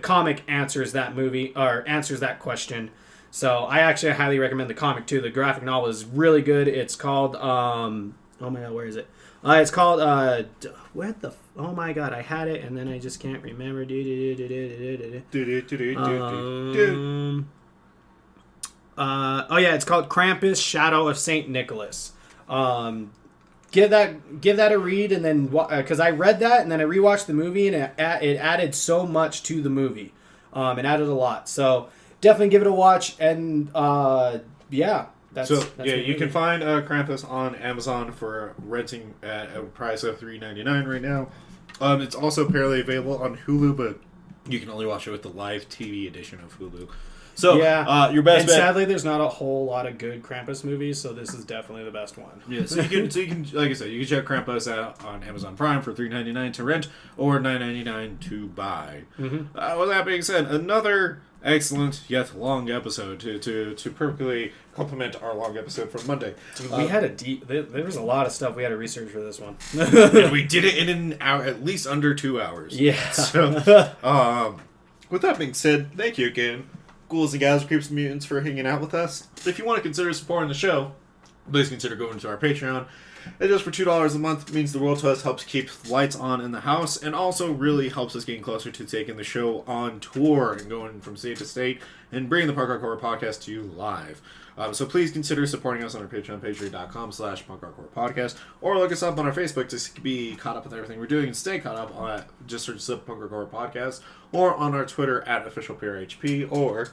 comic answers that question. So I actually highly recommend the comic too. The graphic novel is really good. It's called oh my god, where is it? It's called what the Oh my god, I had it and then I just can't remember. Oh yeah, it's called Krampus: Shadow of Saint Nicholas. Give that a read, and then because I read that and then I rewatched the movie, and it added so much to the movie. It added a lot, so definitely give it a watch. And yeah. That's you can find Krampus on Amazon for renting at a price of $3.99 right now. It's also apparently available on Hulu, but you can only watch it with the live TV edition of Hulu. So your best bet. Sadly, there's not a whole lot of good Krampus movies, so this is definitely the best one. Yeah, so you can like I said, you can check Krampus out on Amazon Prime for $3.99 to rent or $9.99 to buy. Mm-hmm. With that being said, another excellent yet long episode to perfectly complement our long episode from Monday. Dude, we had there was a lot of stuff we had to research for this one. And we did it in an hour, at least under 2 hours. Yeah. So, with that being said, thank you again, Ghouls and Gals, Creeps and Mutants, for hanging out with us. If you want to consider supporting the show, please consider going to our Patreon. It just for $2 a month means the world to us, helps keep lights on in the house, and also really helps us getting closer to taking the show on tour and going from state to state and bringing the Punk Rock Horror Podcast to you live. So please consider supporting us on our Patreon, patreon.com/punkrockhorrorpodcast, or look us up on our Facebook to be caught up with everything we're doing and stay caught up on just search the Punk Rock Horror Podcast, or on our Twitter @officialprhp, or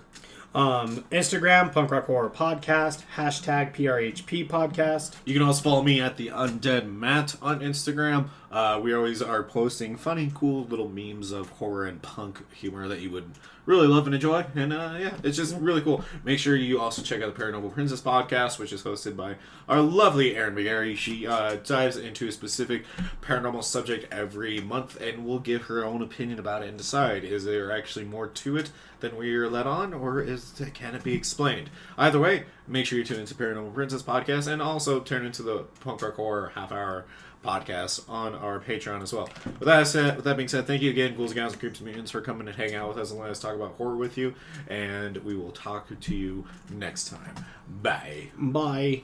Instagram, Punk Rock Horror Podcast, #PRHP Podcast. You can also follow me at the Undead Matt on Instagram. We always are posting funny, cool little memes of horror and punk humor that you would really love and enjoy. And yeah, it's just really cool. Make sure you also check out the Paranormal Princess Podcast, which is hosted by our lovely Erin McGarry. She dives into a specific paranormal subject every month and will give her own opinion about it and decide, is there actually more to it than we are let on, or can it be explained? Either way, make sure you tune into Paranormal Princess Podcast, and also turn into the Punk Rock Horror half-hour podcast on our Patreon as well. With that being said, thank you again, Ghouls, Gals, and Creeps and Mutants, for coming and hanging out with us and letting us talk about horror with you, and we will talk to you next time. Bye. Bye.